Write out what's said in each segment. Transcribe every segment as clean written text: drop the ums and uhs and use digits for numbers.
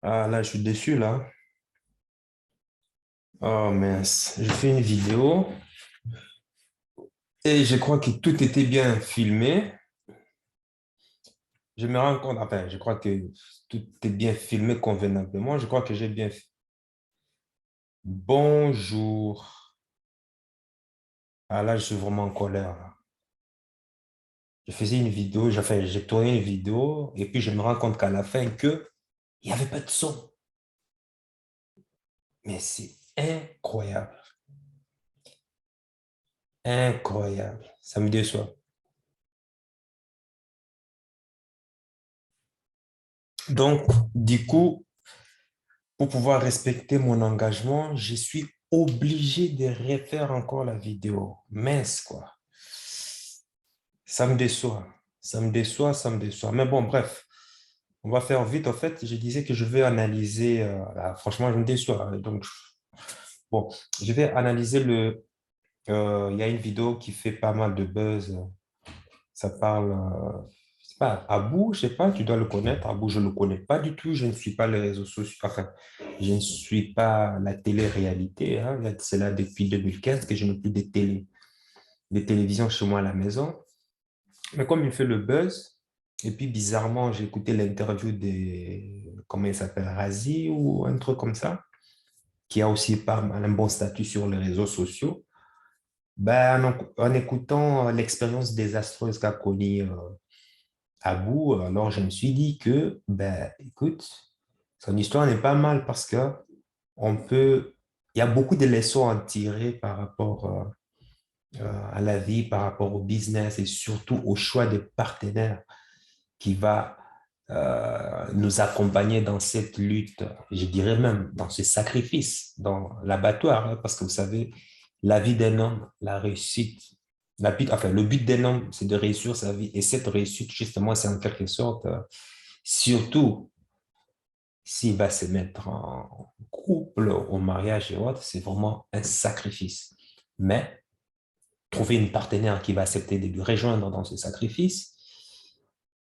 Ah là, je suis déçu là. Oh mince, je fais une vidéo et je crois que tout était bien filmé. Je me rends compte, enfin, je crois que tout est bien filmé convenablement. Je crois que j'ai bien fait. Bonjour. Ah là, je suis vraiment en colère là. Je faisais une vidéo, j'ai tourné une vidéo et puis je me rends compte qu'à la fin il n'y avait pas de son. Mais c'est incroyable, incroyable. Ça me déçoit. Donc, du coup, pour pouvoir respecter mon engagement, je suis obligé de refaire encore la vidéo. Mince, quoi. Ça me déçoit. Ça me déçoit, ça me déçoit. Mais bon, bref, on va faire vite. En fait, je disais que je vais analyser. Là, franchement, je me déçois. Donc, bon, je vais analyser le. Il y a une vidéo qui fait pas mal de buzz. Ça parle. C'est pas Abou, je sais pas, tu dois le connaître. Abou, je ne le connais pas du tout. Je ne suis pas les réseaux sociaux. Enfin, je ne suis pas la télé-réalité, hein. C'est là depuis 2015 que je n'ai plus de télévision chez moi à la maison. Mais comme il fait le buzz, et puis bizarrement, j'ai écouté l'interview de, comment il s'appelle, Razi ou un truc comme ça, qui a aussi pas mal un bon statut sur les réseaux sociaux. Ben, en écoutant l'expérience désastreuse qu'a connue Abou, alors je me suis dit que, ben, écoute, son histoire n'est pas mal parce que on peut, il y a beaucoup de leçons à tirer par rapport à la vie, par rapport au business et surtout au choix des partenaires qui va nous accompagner dans cette lutte, je dirais même dans ce sacrifice, dans l'abattoir, hein, parce que vous savez, la vie d'un homme, la réussite, enfin, le but d'un homme, c'est de réussir sa vie. Et cette réussite, justement, c'est en quelque sorte, surtout s'il va se mettre en couple, au mariage et autres, c'est vraiment un sacrifice. Mais trouver une partenaire qui va accepter de lui rejoindre dans ce sacrifice,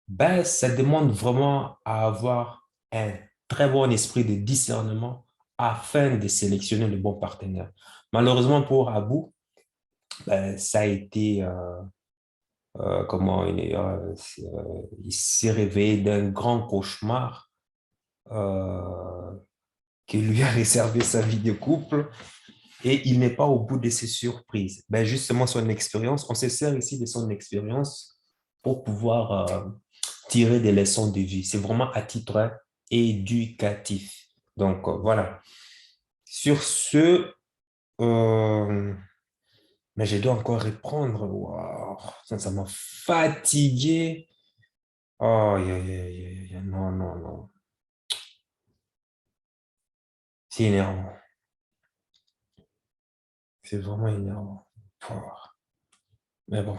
ben, ça demande vraiment à avoir un très bon esprit de discernement afin de sélectionner le bon partenaire. Malheureusement pour Abou, ben, ça a été, il s'est réveillé d'un grand cauchemar qui lui a réservé sa vie de couple et il n'est pas au bout de ses surprises. Ben, justement, son expérience, on se sert ici de son expérience pour pouvoir tirer des leçons de vie. C'est vraiment à titre éducatif. Donc, voilà. Sur ce, euh, mais je dois encore reprendre. Wow, ça m'a fatigué. Oh, non, non, non. C'est énervant. C'est vraiment énervant. Oh. Mais bon.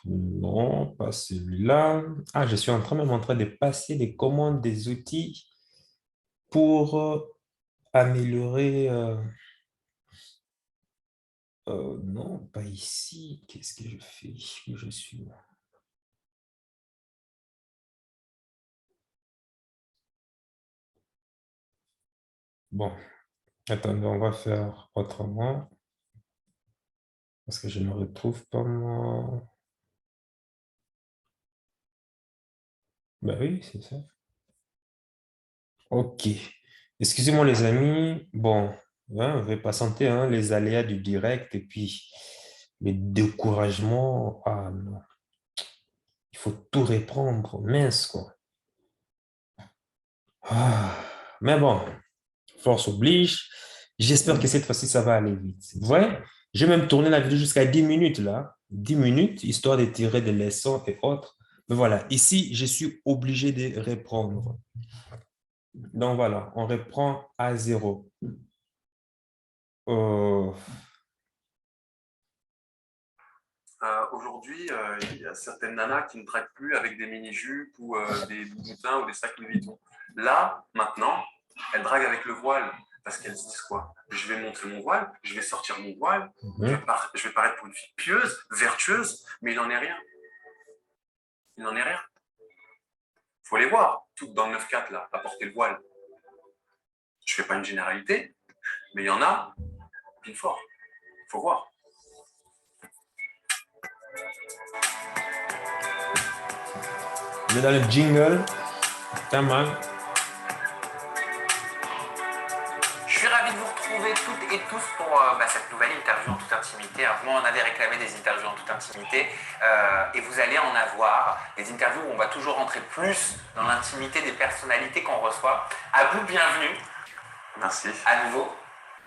Non, pas celui-là. Ah, je suis même en train de passer des commandes des outils pour améliorer. Non, pas ici. Qu'est-ce que je fais? Où je suis? Bon, attendez, on va faire autrement parce que je ne retrouve pas moi. Ben oui, c'est ça. Ok. Excusez-moi les amis. Bon, hein, on va patienter, hein, les aléas du direct et puis les découragements. Ah non, il faut tout reprendre. Mince, quoi. Ah, mais bon, force oblige. J'espère que cette fois-ci, ça va aller vite. Ouais, j'ai même tourné la vidéo jusqu'à 10 minutes là. 10 minutes, histoire de tirer des leçons et autres. Mais voilà, ici, je suis obligé de reprendre. Donc voilà, on reprend à zéro. Euh, Aujourd'hui, il y a certaines nanas qui ne traquent plus avec des mini-jupes ou des boutins ou des sacs Louis Vuitton. Là, maintenant, elles draguent avec le voile parce qu'elles se disent quoi? Je vais montrer mon voile, je vais sortir mon voile, mhm. je vais paraître pour une fille pieuse, vertueuse, mais il n'en est rien. Il n'en est rien. faut les voir, toutes dans le 9-4 là, à porter le voile. Je fais pas une généralité, mais il y en a, pile fort. Faut voir. On est dans le jingle. Come on. Je suis ravi de vous retrouver toutes et tous pour cette nouvelle interview en toute intimité. Alors, moi, on avait réclamé des interviews en toute intimité et vous allez en avoir. Des interviews où on va toujours rentrer plus dans l'intimité des personnalités qu'on reçoit. Abou, bienvenue. Merci. À nouveau.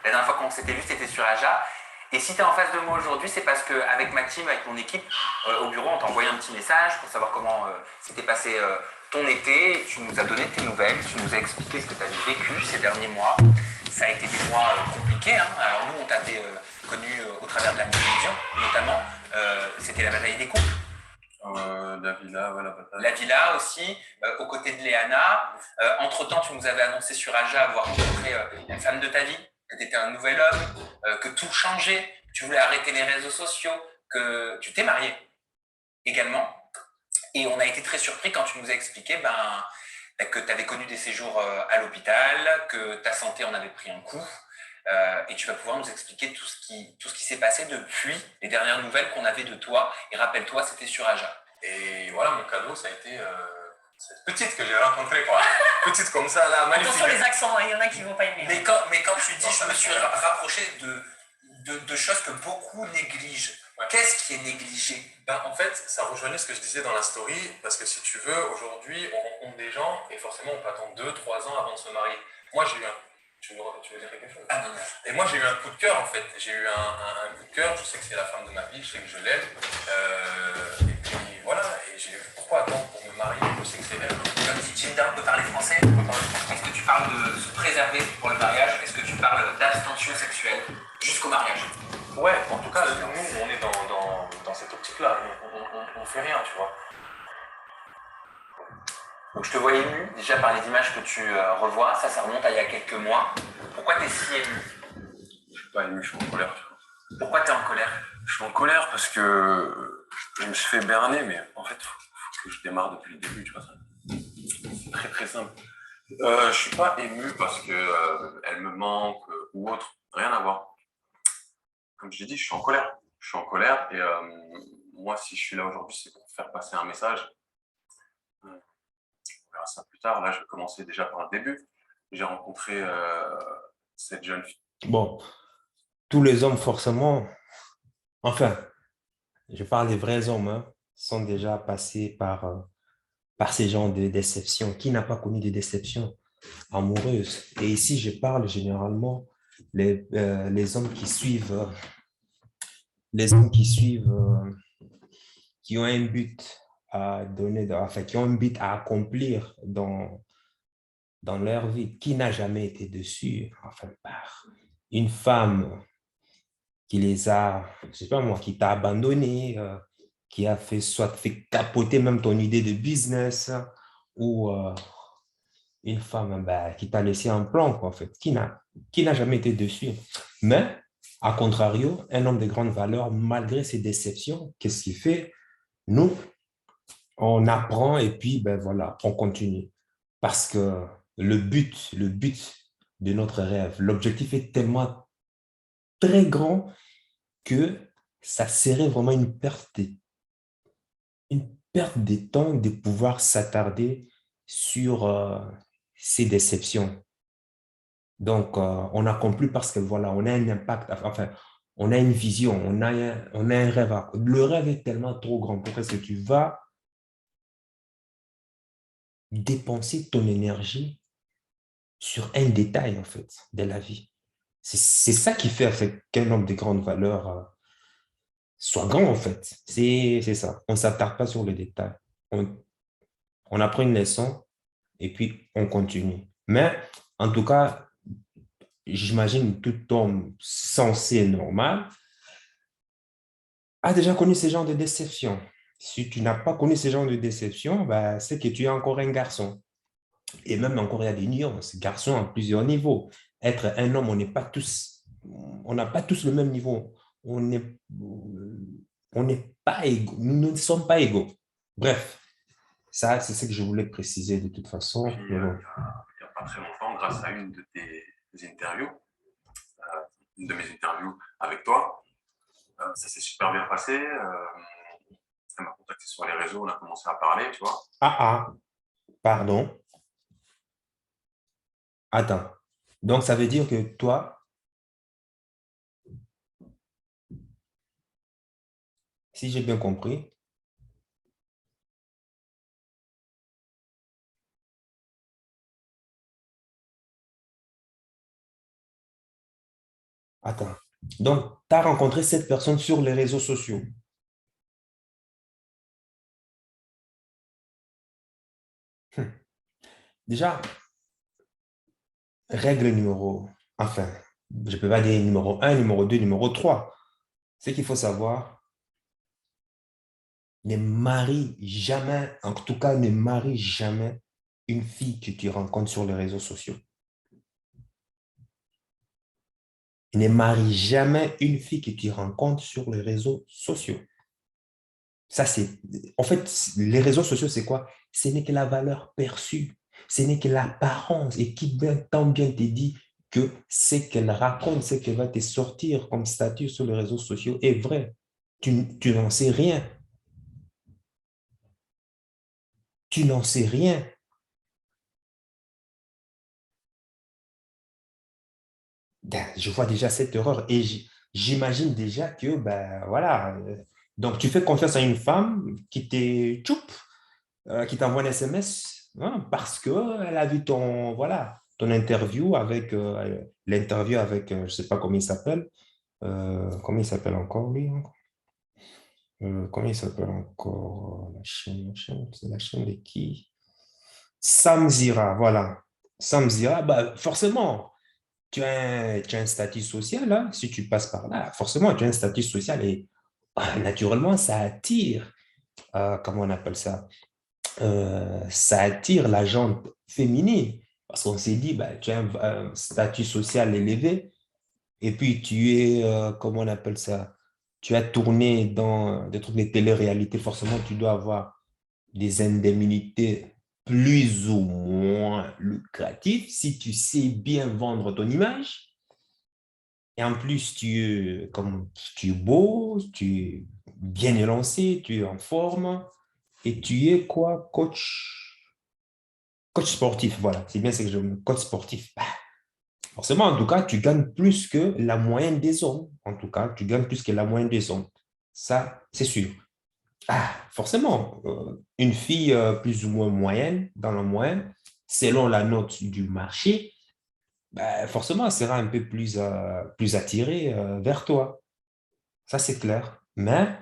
La dernière fois qu'on s'était vu, c'était sur Aja. Et si tu es en face de moi aujourd'hui, c'est parce qu'avec ma team, avec mon équipe, au bureau, on t'a envoyé un petit message pour savoir comment s'était passé ton été. Tu nous as donné tes nouvelles, tu nous as expliqué ce que tu avais vécu ces derniers mois. Ça a été des mois compliqués. Hein. Alors nous, on t'avait connu au travers de la télévision, notamment. C'était la bataille des couples. La villa, voilà, bataille. La villa aussi, aux côtés de Léana. Entre-temps, tu nous avais annoncé sur Aja avoir rencontré la femme de ta vie, que tu étais un nouvel homme, que tout changeait, que tu voulais arrêter les réseaux sociaux, que tu t'es marié également. Et on a été très surpris quand tu nous as expliqué que tu avais connu des séjours à l'hôpital, que ta santé en avait pris un coup. Et tu vas pouvoir nous expliquer tout ce qui s'est passé depuis les dernières nouvelles qu'on avait de toi. Et rappelle-toi, c'était sur Aja. Et voilà, mon cadeau, ça a été cette petite que j'ai rencontrée, quoi. Petite comme ça, là, magnifique. Attention les accents, il y en a qui ne vont pas aimer. Mais quand tu dis, je me suis rapproché de choses que beaucoup négligent. Ouais. Qu'est-ce qui est négligé? En fait, ça rejoignait ce que je disais dans la story, parce que si tu veux, aujourd'hui, on rencontre des gens, et forcément, on peut attendre 2-3 ans avant de se marier. Moi, j'ai eu un... Tu veux dire quelque chose? Ah non. Et moi, j'ai eu un coup de cœur, en fait. J'ai eu un coup de cœur, je sais que c'est la femme de ma vie, je sais que je l'aime. Et puis, voilà, et j'ai pourquoi attendre pour me marier? Je sais que c'est elle. Comme dit Jinda, on peut parler français. Est-ce que tu parles de se préserver pour le mariage? Est-ce que tu parles d'abstention sexuelle jusqu'au mariage? Ouais, en tout cas, nous, on est dans cette optique-là. On fait rien, tu vois. Donc je te vois ému, déjà par les images que tu revois. Ça remonte à il y a quelques mois. Pourquoi tu es si ému? Je suis pas ému, je suis en colère. Pourquoi tu es en colère? Je suis en colère parce que je me suis fait berner, mais en fait, faut que je démarre depuis le début, tu vois ça. C'est très très simple. Je suis pas ému parce que elle me manque ou autre, rien à voir. Comme je l'ai dit, je suis en colère. Je suis en colère et moi, si je suis là aujourd'hui, c'est pour faire passer un message. On verra ça plus tard. Là, je vais commencer déjà par le début. J'ai rencontré cette jeune fille. Bon, tous les hommes, forcément, enfin, je parle des vrais hommes, hein, sont déjà passés par ces genres de déceptions. Qui n'a pas connu des déceptions amoureuses? Et ici, je parle généralement les hommes qui suivent, qui ont un but à donner, enfin, qui ont un but à accomplir dans leur vie. Qui n'a jamais été déçu, enfin, par une femme qui les a, je sais pas moi, qui t'a abandonné, qui a soit fait capoter même ton idée de business, ou une femme qui t'a laissé en plan, quoi, en fait. Qui n'a jamais été déçu? Mais, à contrario, un homme de grande valeur, malgré ses déceptions, qu'est-ce qu'il fait? Nous, on apprend et puis, voilà, on continue. Parce que le but de notre rêve, l'objectif est tellement très grand que ça serait vraiment une perte de temps de pouvoir s'attarder sur ces déceptions. Donc, on accomplit parce que voilà, on a un impact, enfin, on a une vision, on a un rêve. Le rêve est tellement trop grand pour que tu vas dépenser ton énergie sur un détail, en fait, de la vie. C'est ça qui fait, en fait, qu'un homme de grande valeur soit grand, en fait. C'est ça. On ne s'attarde pas sur les détails. On apprend une leçon et puis on continue. Mais, en tout cas, j'imagine tout homme sensé normal a déjà connu ce genre de déception. Si tu n'as pas connu ce genre de déception, c'est que tu es encore un garçon. Et même encore, il y a des nuances. Garçon à plusieurs niveaux. Être un homme, on n'a pas tous le même niveau. On n'est pas égaux. Nous ne sommes pas égaux. Bref, Ça, c'est ce que je voulais préciser de toute façon. Puis, il n'y a pas très longtemps, grâce à une de tes interviews, une de mes interviews avec toi, ça s'est super bien passé. Elle m'a contacté sur les réseaux, on a commencé à parler, tu vois. Pardon. Attends. Donc, ça veut dire que toi, si j'ai bien compris, attends. Donc, tu as rencontré cette personne sur les réseaux sociaux. Déjà, règle numéro, enfin, je ne peux pas dire numéro 1, numéro 2, numéro 3. Ce qu'il faut savoir, ne marie jamais, en tout cas, ne marie jamais une fille que tu rencontres sur les réseaux sociaux. Ne marie jamais une fille que tu rencontres sur les réseaux sociaux. Ça, c'est... En fait, les réseaux sociaux, c'est quoi? Ce n'est que la valeur perçue. Ce n'est que l'apparence. Et qui tant bien te dit que ce qu'elle raconte, ce qu'elle va te sortir comme statut sur les réseaux sociaux est vrai. Tu n'en sais rien. Tu n'en sais rien. Ben, je vois déjà cette erreur et j'imagine déjà que, ben voilà, donc tu fais confiance à une femme qui qui t'envoie un SMS hein, parce qu'elle a vu voilà, ton interview avec, l'interview avec, je ne sais pas comment il s'appelle encore lui, hein? Comment il s'appelle encore, c'est la chaîne de qui? Sam Zira, voilà. Sam Zira, bah, forcément. Tu as un statut social, hein, si tu passes par là, forcément, tu as un statut social et naturellement, ça attire, comment on appelle ça? Ça attire la gente féminine parce qu'on s'est dit, bah, tu as un statut social élevé et puis tu es, comment on appelle ça? Tu as tourné dans des trucs de télé-réalité, forcément, tu dois avoir des indemnités plus ou moins lucratives si tu sais bien vendre ton image. Et en plus, tu es beau, tu es bien élancé, tu es en forme et tu es quoi? Coach sportif, voilà. C'est bien ce que je veux. Coach sportif. Bah, forcément, en tout cas, tu gagnes plus que la moyenne des hommes. En tout cas, tu gagnes plus que la moyenne des hommes. Ça, c'est sûr. Forcément, une fille plus ou moins moyenne, dans la moyenne, selon la note du marché, bah, forcément, elle sera un peu plus attirée vers toi. Ça, c'est clair. Mais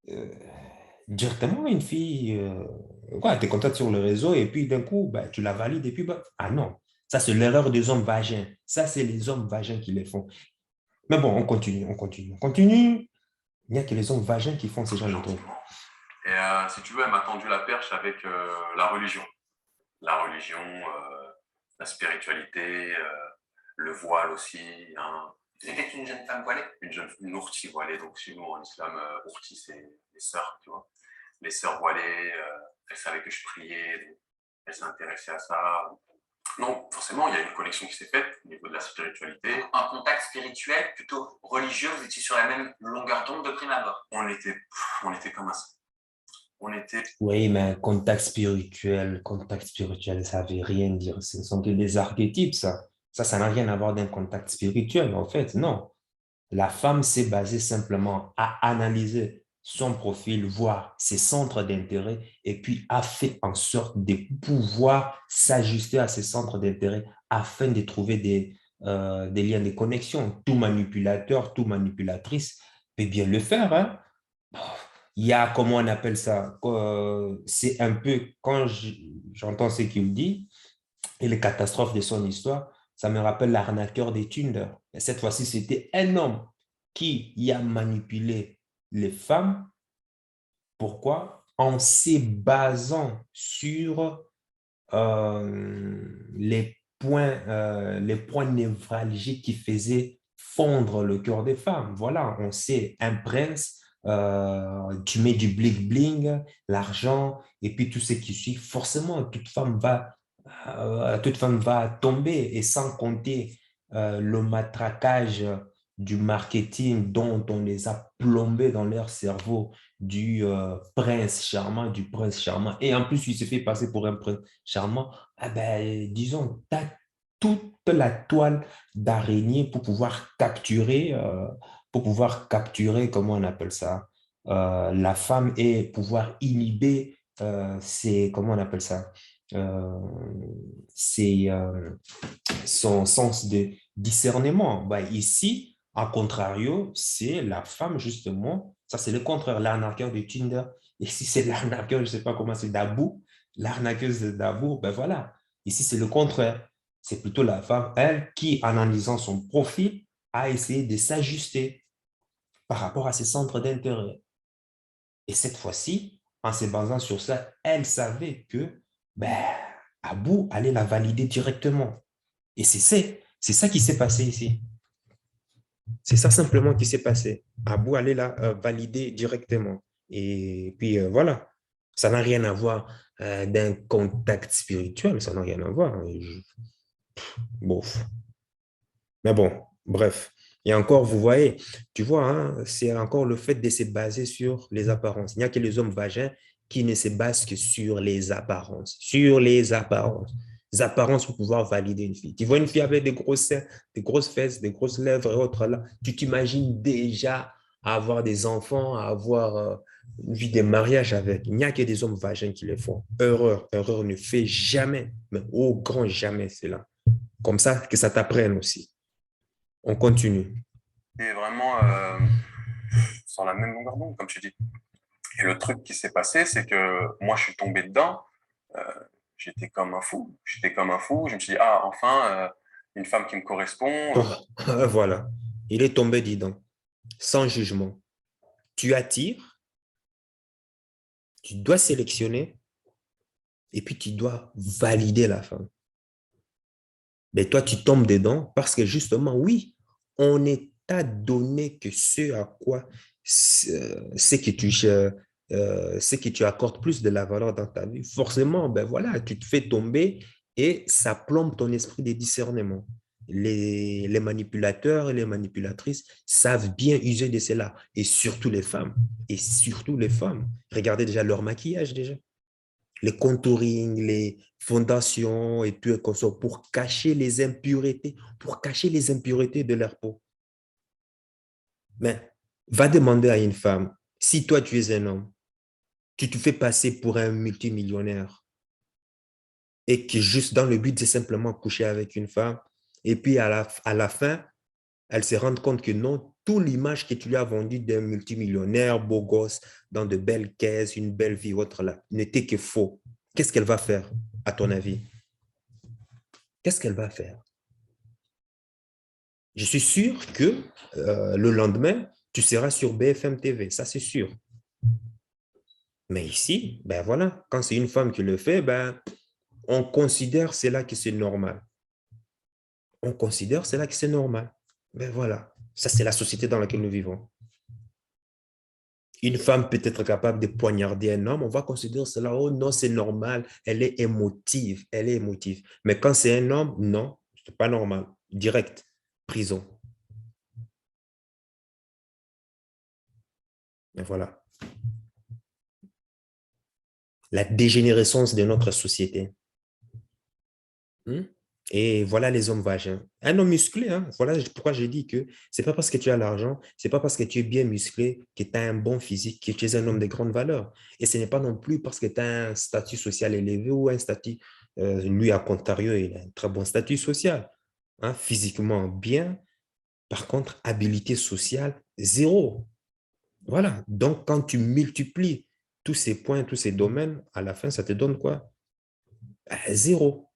euh, directement, une fille, tu es contact sur le réseau et puis d'un coup, bah, tu la valides et puis, bah, ah non, ça, c'est l'erreur des hommes vagins. Ça, c'est les hommes vagins qui les font. Mais bon, on continue, on continue, on continue. Il n'y a que les hommes vagins qui font ces genres de trucs. Et si tu veux, elle m'a tendu la perche avec la religion. La religion, la spiritualité, le voile aussi. Hein. C'était une jeune femme voilée? Une ourti voilée. Donc chez nous, en islam, ourti, c'est les sœurs, tu vois. Les sœurs voilées, elles savaient que je priais, donc elles s'intéressaient à ça. Non, forcément, il y a une connexion qui s'est faite au niveau de la spiritualité. Un contact spirituel plutôt religieux, vous étiez sur la même longueur d'onde de prime abord? On était comme ça. Oui, mais contact spirituel, ça ne veut rien dire. Ce ne sont que des archétypes, ça. Ça n'a rien à voir d'un contact spirituel, en fait, non. La femme s'est basée simplement à analyser son profil, voir ses centres d'intérêt et puis a fait en sorte de pouvoir s'ajuster à ces centres d'intérêt afin de trouver des liens de connexion. Tout manipulateur, tout manipulatrice peut bien le faire, hein. Il y a, comment on appelle ça, c'est un peu, quand j'entends ce qu'il dit et les catastrophes de son histoire, ça me rappelle l'arnaqueur des Tinder. Et cette fois-ci, c'était un homme qui y a manipulé les femmes. Pourquoi? En se basant sur les points névralgiques qui faisaient fondre le cœur des femmes. Voilà, on sait, un prince tu mets du bling-bling, l'argent, et puis tout ce qui suit, forcément, toute femme va tomber, et sans compter le matraquage du marketing dont on les a plombés dans leur cerveau du prince charmant, et en plus, il se fait passer pour un prince charmant, ah ben, disons, tu as toute la toile d'araignée pour pouvoir capturer, comment on appelle ça, la femme et pouvoir inhiber comment on appelle ça, euh, ses, son sens de discernement. Bah, ici, à contrario, c'est la femme, justement, ça c'est le contraire, l'arnaqueur de Tinder. Et si c'est l'arnaqueur, je ne sais pas comment c'est, d'Abou, l'arnaqueuse d'Abou, ben voilà. Ici, c'est le contraire. C'est plutôt la femme, elle, qui, en analysant son profil, a essayé de s'ajuster par rapport à ses centres d'intérêt. Et cette fois-ci, en se basant sur ça, elle savait que ben, Abou allait la valider directement. Et c'est ça qui s'est passé ici. C'est ça simplement qui s'est passé. Abou allait la valider directement. Et puis voilà, ça n'a rien à voir d'un contact spirituel, ça n'a rien à voir. Bof. Mais bon, bref. Et encore, vous voyez, tu vois, hein, c'est encore le fait de se baser sur les apparences. Il n'y a que les hommes vagins qui ne se basent que sur les apparences. Sur les apparences. Les apparences pour pouvoir valider une fille. Tu vois une fille avec des gros seins, des grosses fesses, des grosses lèvres et autres là, tu t'imagines déjà avoir des enfants, avoir une vie de mariage avec. Il n'y a que des hommes vagins qui le font. Erreur ne fait jamais, mais au grand jamais cela. Comme ça, que ça t'apprenne aussi. On continue. Et vraiment sur la même longueur d'onde, comme tu dis. Et le truc qui s'est passé, c'est que moi, je suis tombé dedans. Euh, j'étais comme un fou. J'étais comme un fou. Je me suis dit, ah, enfin, une femme qui me correspond. Voilà. Il est tombé dedans, sans jugement. Tu attires, tu dois sélectionner, et puis tu dois valider la femme. Mais toi, tu tombes dedans parce que justement, oui, on ne t'a donné que ce à quoi, ce que tu accordes plus de la valeur dans ta vie. Forcément, ben voilà, tu te fais tomber et ça plombe ton esprit de discernement. Les manipulateurs et les manipulatrices savent bien user de cela. Et surtout les femmes. Et surtout les femmes. Regardez déjà leur maquillage déjà, les contouring, les fondations et tout comme ça pour cacher les impuretés de leur peau. Mais va demander à une femme, si toi tu es un homme, tu te fais passer pour un multimillionnaire et que juste dans le but de simplement coucher avec une femme et puis à la fin, elle se rend compte que non, toute l'image que tu lui as vendue d'un multimillionnaire, beau gosse, dans de belles caisses, une belle vie, autre là, n'était que faux. Qu'est-ce qu'elle va faire, à ton avis? Qu'est-ce qu'elle va faire? Je suis sûr que le lendemain, tu seras sur BFM TV, ça c'est sûr. Mais ici, ben voilà, quand c'est une femme qui le fait, ben, on considère cela que c'est normal. On considère cela que c'est normal. Ben voilà, ça c'est la société dans laquelle nous vivons. Une femme peut être capable de poignarder un homme, on va considérer cela, oh non, c'est normal, elle est émotive, elle est émotive. Mais quand c'est un homme, non, c'est pas normal. Direct, prison. Et voilà. La dégénérescence de notre société. Et voilà les hommes vagins. Un homme musclé, hein, voilà pourquoi j'ai dit que c'est pas parce que tu as l'argent, c'est pas parce que tu es bien musclé que tu as un bon physique, que tu es un homme de grande valeur. Et ce n'est pas non plus parce que tu as un statut social élevé ou un statut, lui à contrario, il a un très bon statut social. Hein, physiquement bien, par contre, habilité sociale, zéro. Voilà. Donc, quand tu multiplies tous ces points, tous ces domaines, à la fin, ça te donne quoi? Zéro.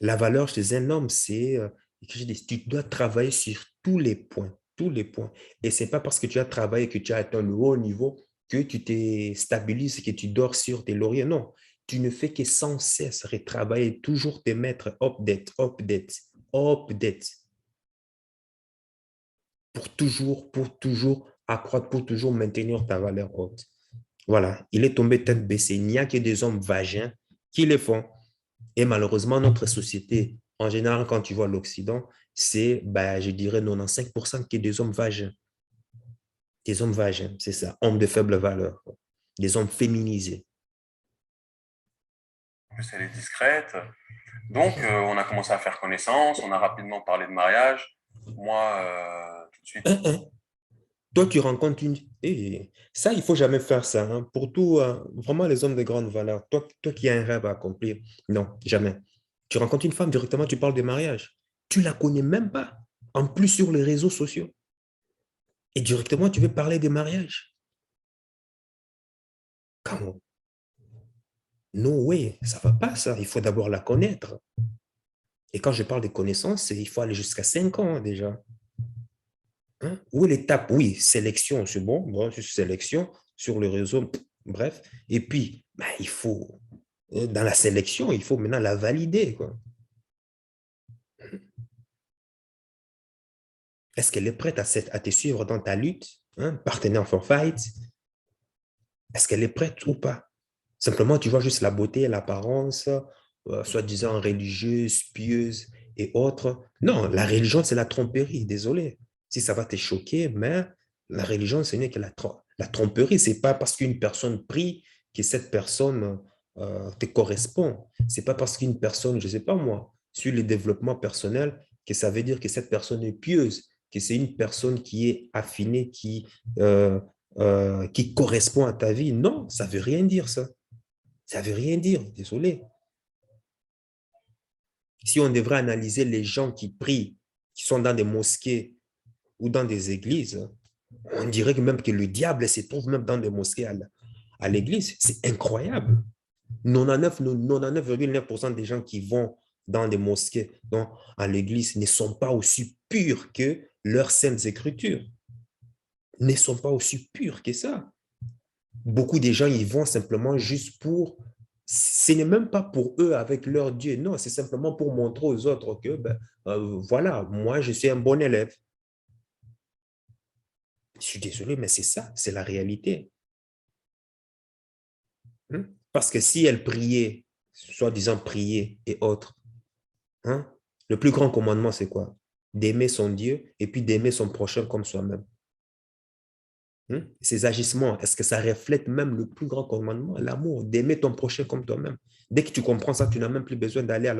La valeur chez un homme, c'est que tu dois travailler sur tous les points, tous les points. Et ce n'est pas parce que tu as travaillé, que tu as atteint le haut niveau, que tu te stabilises, que tu dors sur tes lauriers. Non, tu ne fais que sans cesse retravailler, toujours te mettre update, update, update. Pour toujours accroître pour toujours maintenir ta valeur haute. Voilà, il est tombé tête baissée. Il n'y a que des hommes vagins qui le font. Et malheureusement, notre société, en général, quand tu vois l'Occident, c'est, ben, je dirais, 95% qui est des hommes vagins. Des hommes vagins, c'est ça, hommes de faible valeur, des hommes féminisés. En plus, elle est discrète. Donc, on a commencé à faire connaissance, on a rapidement parlé de mariage. Moi, tout de suite. Hein, hein. Toi, tu rencontres une... Eh, ça, il ne faut jamais faire ça. Hein. Pour tout, vraiment les hommes de grande valeur, toi qui as un rêve à accomplir, non, jamais. Tu rencontres une femme, directement, tu parles de mariage. Tu ne la connais même pas. En plus, sur les réseaux sociaux. Et directement, tu veux parler de mariage. Comment? No way, ça ne va pas, ça. Il faut d'abord la connaître. Et quand je parle de connaissances, il faut aller jusqu'à 5 ans déjà. Hein? Où est l'étape? Oui, sélection, c'est bon, sélection sur le réseau, bref. Et puis, ben, il faut, dans la sélection, il faut maintenant la valider, quoi. Est-ce qu'elle est prête à te suivre dans ta lutte? Hein? Partenaire for fight? Est-ce qu'elle est prête ou pas? Simplement, tu vois juste la beauté, l'apparence, soi-disant religieuse, pieuse et autres. Non, la religion, c'est la tromperie, désolé. Si ça va te choquer, mais la religion, ce n'est que la tromperie. Ce n'est pas parce qu'une personne prie que cette personne te correspond. Ce n'est pas parce qu'une personne, je ne sais pas moi, sur le développement personnel, que ça veut dire que cette personne est pieuse, que c'est une personne qui est affinée, qui correspond à ta vie. Non, ça ne veut rien dire, ça. Ça ne veut rien dire, désolé. Si on devrait analyser les gens qui prient, qui sont dans des mosquées ou dans des églises, on dirait que même que le diable se trouve même dans des mosquées à l'église. C'est incroyable. 99,9% des gens qui vont dans des mosquées, donc à l'église, ne sont pas aussi purs que leurs saintes écritures. Ne sont pas aussi purs que ça. Beaucoup de gens y vont simplement juste pour... Ce n'est même pas pour eux avec leur Dieu. Non, c'est simplement pour montrer aux autres que, ben, voilà, moi, je suis un bon élève. Je suis désolé, mais c'est ça, c'est la réalité. Parce que si elle priait, soi-disant prier et autres, hein, le plus grand commandement, c'est quoi? D'aimer son Dieu et puis d'aimer son prochain comme soi-même. Ces agissements, est-ce que ça reflète même le plus grand commandement, l'amour, d'aimer ton prochain comme toi-même? Dès que tu comprends ça, tu n'as même plus besoin d'aller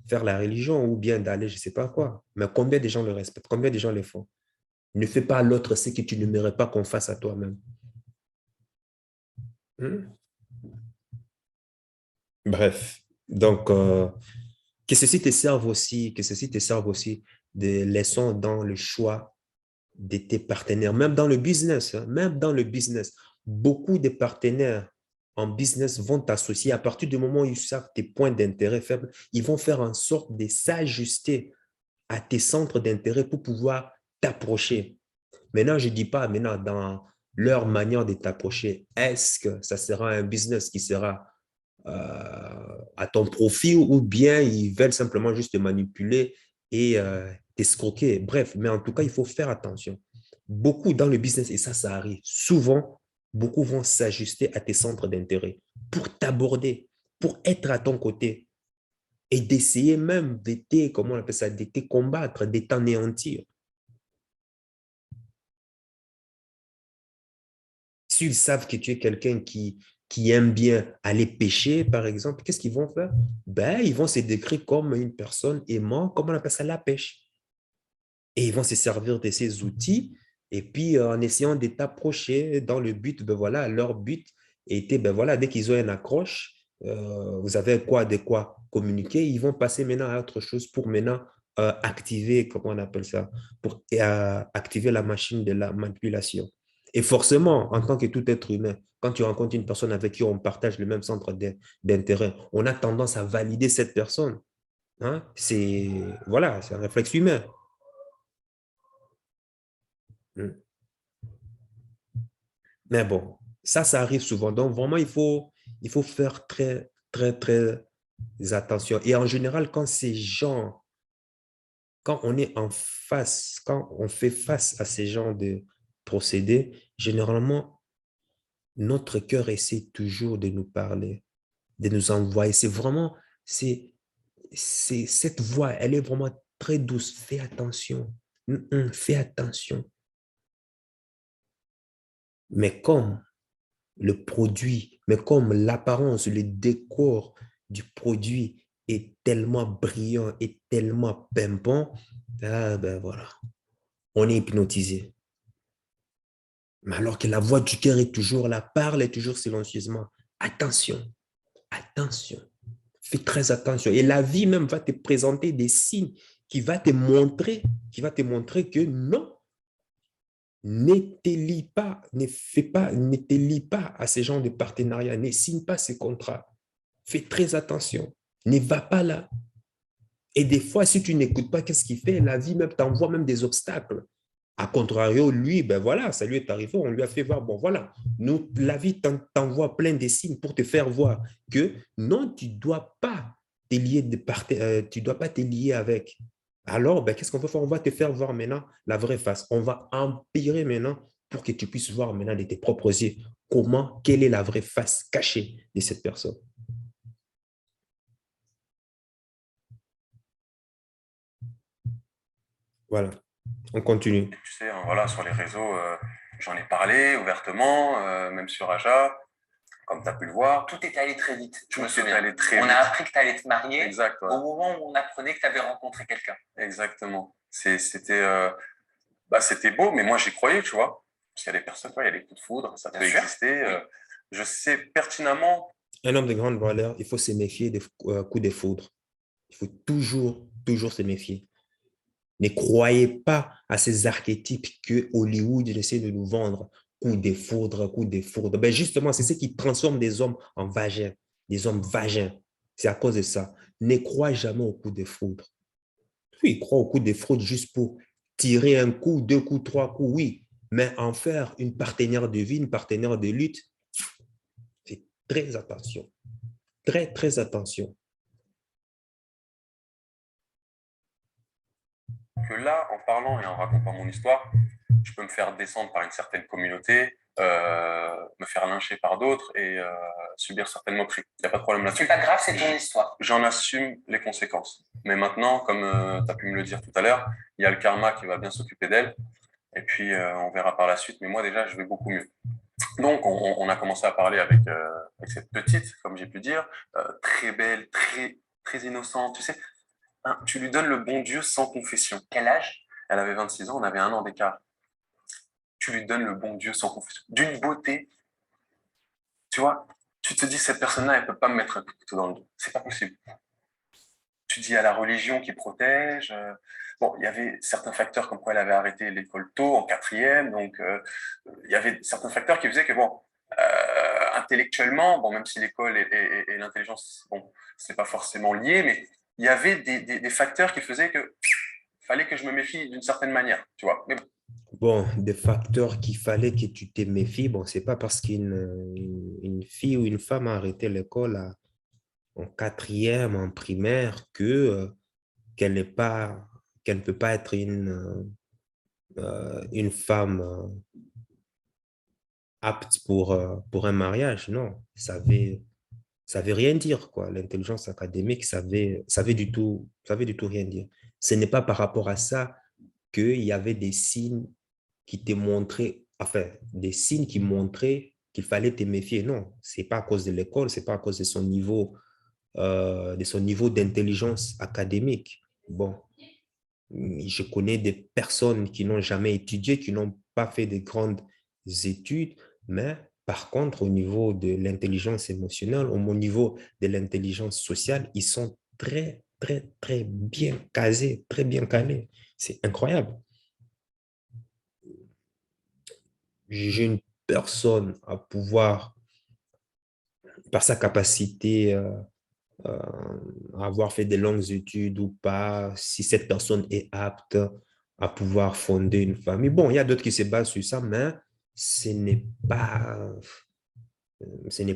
faire la religion ou bien d'aller, je ne sais pas quoi. Mais combien de gens le respectent? Combien de gens le font? Ne fais pas à l'autre ce que tu n'aimerais pas qu'on fasse à toi-même. Bref, donc, que ceci te serve aussi, de leçons dans le choix de tes partenaires, même dans le business, hein, même dans le business. Beaucoup de partenaires en business vont t'associer à partir du moment où ils savent tes points d'intérêt faibles, ils vont faire en sorte de s'ajuster à tes centres d'intérêt pour pouvoir t'approcher. Maintenant, je ne dis pas maintenant dans leur manière de t'approcher, est-ce que ça sera un business qui sera à ton profit ou bien ils veulent simplement juste te manipuler et t'escroquer. Bref, mais en tout cas, il faut faire attention. Beaucoup dans le business, et ça arrive souvent, beaucoup vont s'ajuster à tes centres d'intérêt pour t'aborder, pour être à ton côté et d'essayer même de comment on appelle ça, de te combattre, de t'anéantir. S'ils savent que tu es quelqu'un qui aime bien aller pêcher, par exemple, qu'est-ce qu'ils vont faire? Ben, ils vont se décrire comme une personne aimant, comment on appelle ça, la pêche. Et ils vont se servir de ces outils et puis en essayant de t'approcher dans le but, ben voilà, leur but était, ben voilà, dès qu'ils ont une accroche, vous avez de quoi communiquer, ils vont passer maintenant à autre chose pour maintenant activer, comment on appelle ça, pour activer la machine de la manipulation. Et forcément, en tant que tout être humain, quand tu rencontres une personne avec qui on partage le même centre d'intérêt, on a tendance à valider cette personne. Hein? Voilà, c'est un réflexe humain. Mais bon, ça arrive souvent. Donc, vraiment, il faut faire très, très, très attention. Et en général, quand ces gens, quand on est en face, quand on fait face à ces gens de procéder, généralement, notre cœur essaie toujours de nous parler, de nous envoyer. C'est vraiment, cette voix, elle est vraiment très douce. Fais attention. Fais attention. Mais comme le produit, mais comme l'apparence, le décor du produit est tellement brillant et tellement pimpant, ah ben voilà, on est hypnotisé. Mais alors que la voix du cœur est toujours là, parle est toujours silencieusement. Attention, attention, fais très attention. Et la vie même va te présenter des signes qui va te montrer que non, ne te lie pas, ne te lie pas à ces genres de partenariats, ne signe pas ces contrats. Fais très attention, ne va pas là. Et des fois, si tu n'écoutes pas, qu'est-ce qu'il fait? La vie même t'envoie même des obstacles. A contrario, lui, ben voilà, ça lui est arrivé, on lui a fait voir, bon voilà, nous, la vie t'envoie plein de signes pour te faire voir que non, tu ne dois pas te lier tu dois pas te lier avec. Alors, ben, qu'est-ce qu'on va faire? On va te faire voir maintenant la vraie face. On va empirer maintenant pour que tu puisses voir maintenant de tes propres yeux quelle est la vraie face cachée de cette personne. Voilà, on continue. Tu sais, hein, voilà, sur les réseaux, j'en ai parlé ouvertement, même sur Aja, comme tu as pu le voir. Tout est allé très vite. Je me Tout est souviens. allé très On vite. a appris que tu allais te marier Exact, ouais. au moment où on apprenait que tu avais rencontré quelqu'un. Exactement. C'était beau, mais moi j'y croyais, tu vois. Parce qu'il y a des personnes, il y a des coups de foudre, ça Bien peut sûr. exister. Oui. Je sais pertinemment. Un homme de grande valeur, il faut se méfier des coups de foudre. Il faut toujours, toujours se méfier. Ne croyez pas à ces archétypes que Hollywood essaie de nous vendre. Coup de foudre, coup de foudre. Ben justement, c'est ce qui transforme des hommes en vagins, des hommes vagins. C'est à cause de ça. Ne crois jamais au coup de foudre. Oui, crois au coup de foudre juste pour tirer un coup, deux coups, trois coups, oui. Mais en faire une partenaire de vie, une partenaire de lutte, fais très attention. Très, très attention. Que là, en parlant et en racontant mon histoire, je peux me faire descendre par une certaine communauté, me faire lyncher par d'autres et subir certaines moqueries. Il n'y a pas de problème là-dessus. C'est pas grave, c'est ton histoire. J'en assume les conséquences. Mais maintenant, comme tu as pu me le dire tout à l'heure, il y a le karma qui va bien s'occuper d'elle. Et puis, on verra par la suite. Mais moi, déjà, je vais beaucoup mieux. Donc, on a commencé à parler avec cette petite, comme j'ai pu dire, très belle, très, très innocente. Tu sais, hein, tu lui donnes le bon Dieu sans confession. Quel âge? Elle avait 26 ans, on avait 1 an d'écart. Tu lui donnes le bon Dieu sans confession. D'une beauté, tu vois, tu te dis, cette personne-là, elle ne peut pas me mettre un coup de couteau dans le dos. C'est pas possible. Tu dis à la religion qui protège. Bon, il y avait certains facteurs comme quoi elle avait arrêté l'école tôt, en 4e. Donc, il y avait certains facteurs qui faisaient que, bon, intellectuellement, bon, même si l'école et l'intelligence, bon, c'est pas forcément lié, mais il y avait des facteurs qui faisaient que fallait que je me méfie d'une certaine manière, tu vois. Mais bon. Bon, des facteurs qu'il fallait que tu te méfies, bon, c'est pas parce une fille ou une femme a arrêté l'école en 4e, en primaire, qu'elle n'est pas, qu'elle ne peut pas être une femme apte pour un mariage. Non, ça veut rien dire, quoi. L'intelligence académique, ça veut du tout rien dire. Ce n'est pas par rapport à ça qu'il y avait des signes qui te montraient, enfin, des signes qui montraient qu'il fallait te méfier. Non, c'est pas à cause de l'école, c'est pas à cause de son niveau d'intelligence académique. Bon, je connais des personnes qui n'ont jamais étudié, qui n'ont pas fait de grandes études, mais par contre, au niveau de l'intelligence émotionnelle, au niveau de l'intelligence sociale, ils sont très, très, très bien casés, très bien calés. C'est incroyable. J'ai une personne à pouvoir, par sa capacité à avoir fait de longues études ou pas, si cette personne est apte à pouvoir fonder une famille. Bon, il y a d'autres qui se basent sur ça, mais ce n'est pas,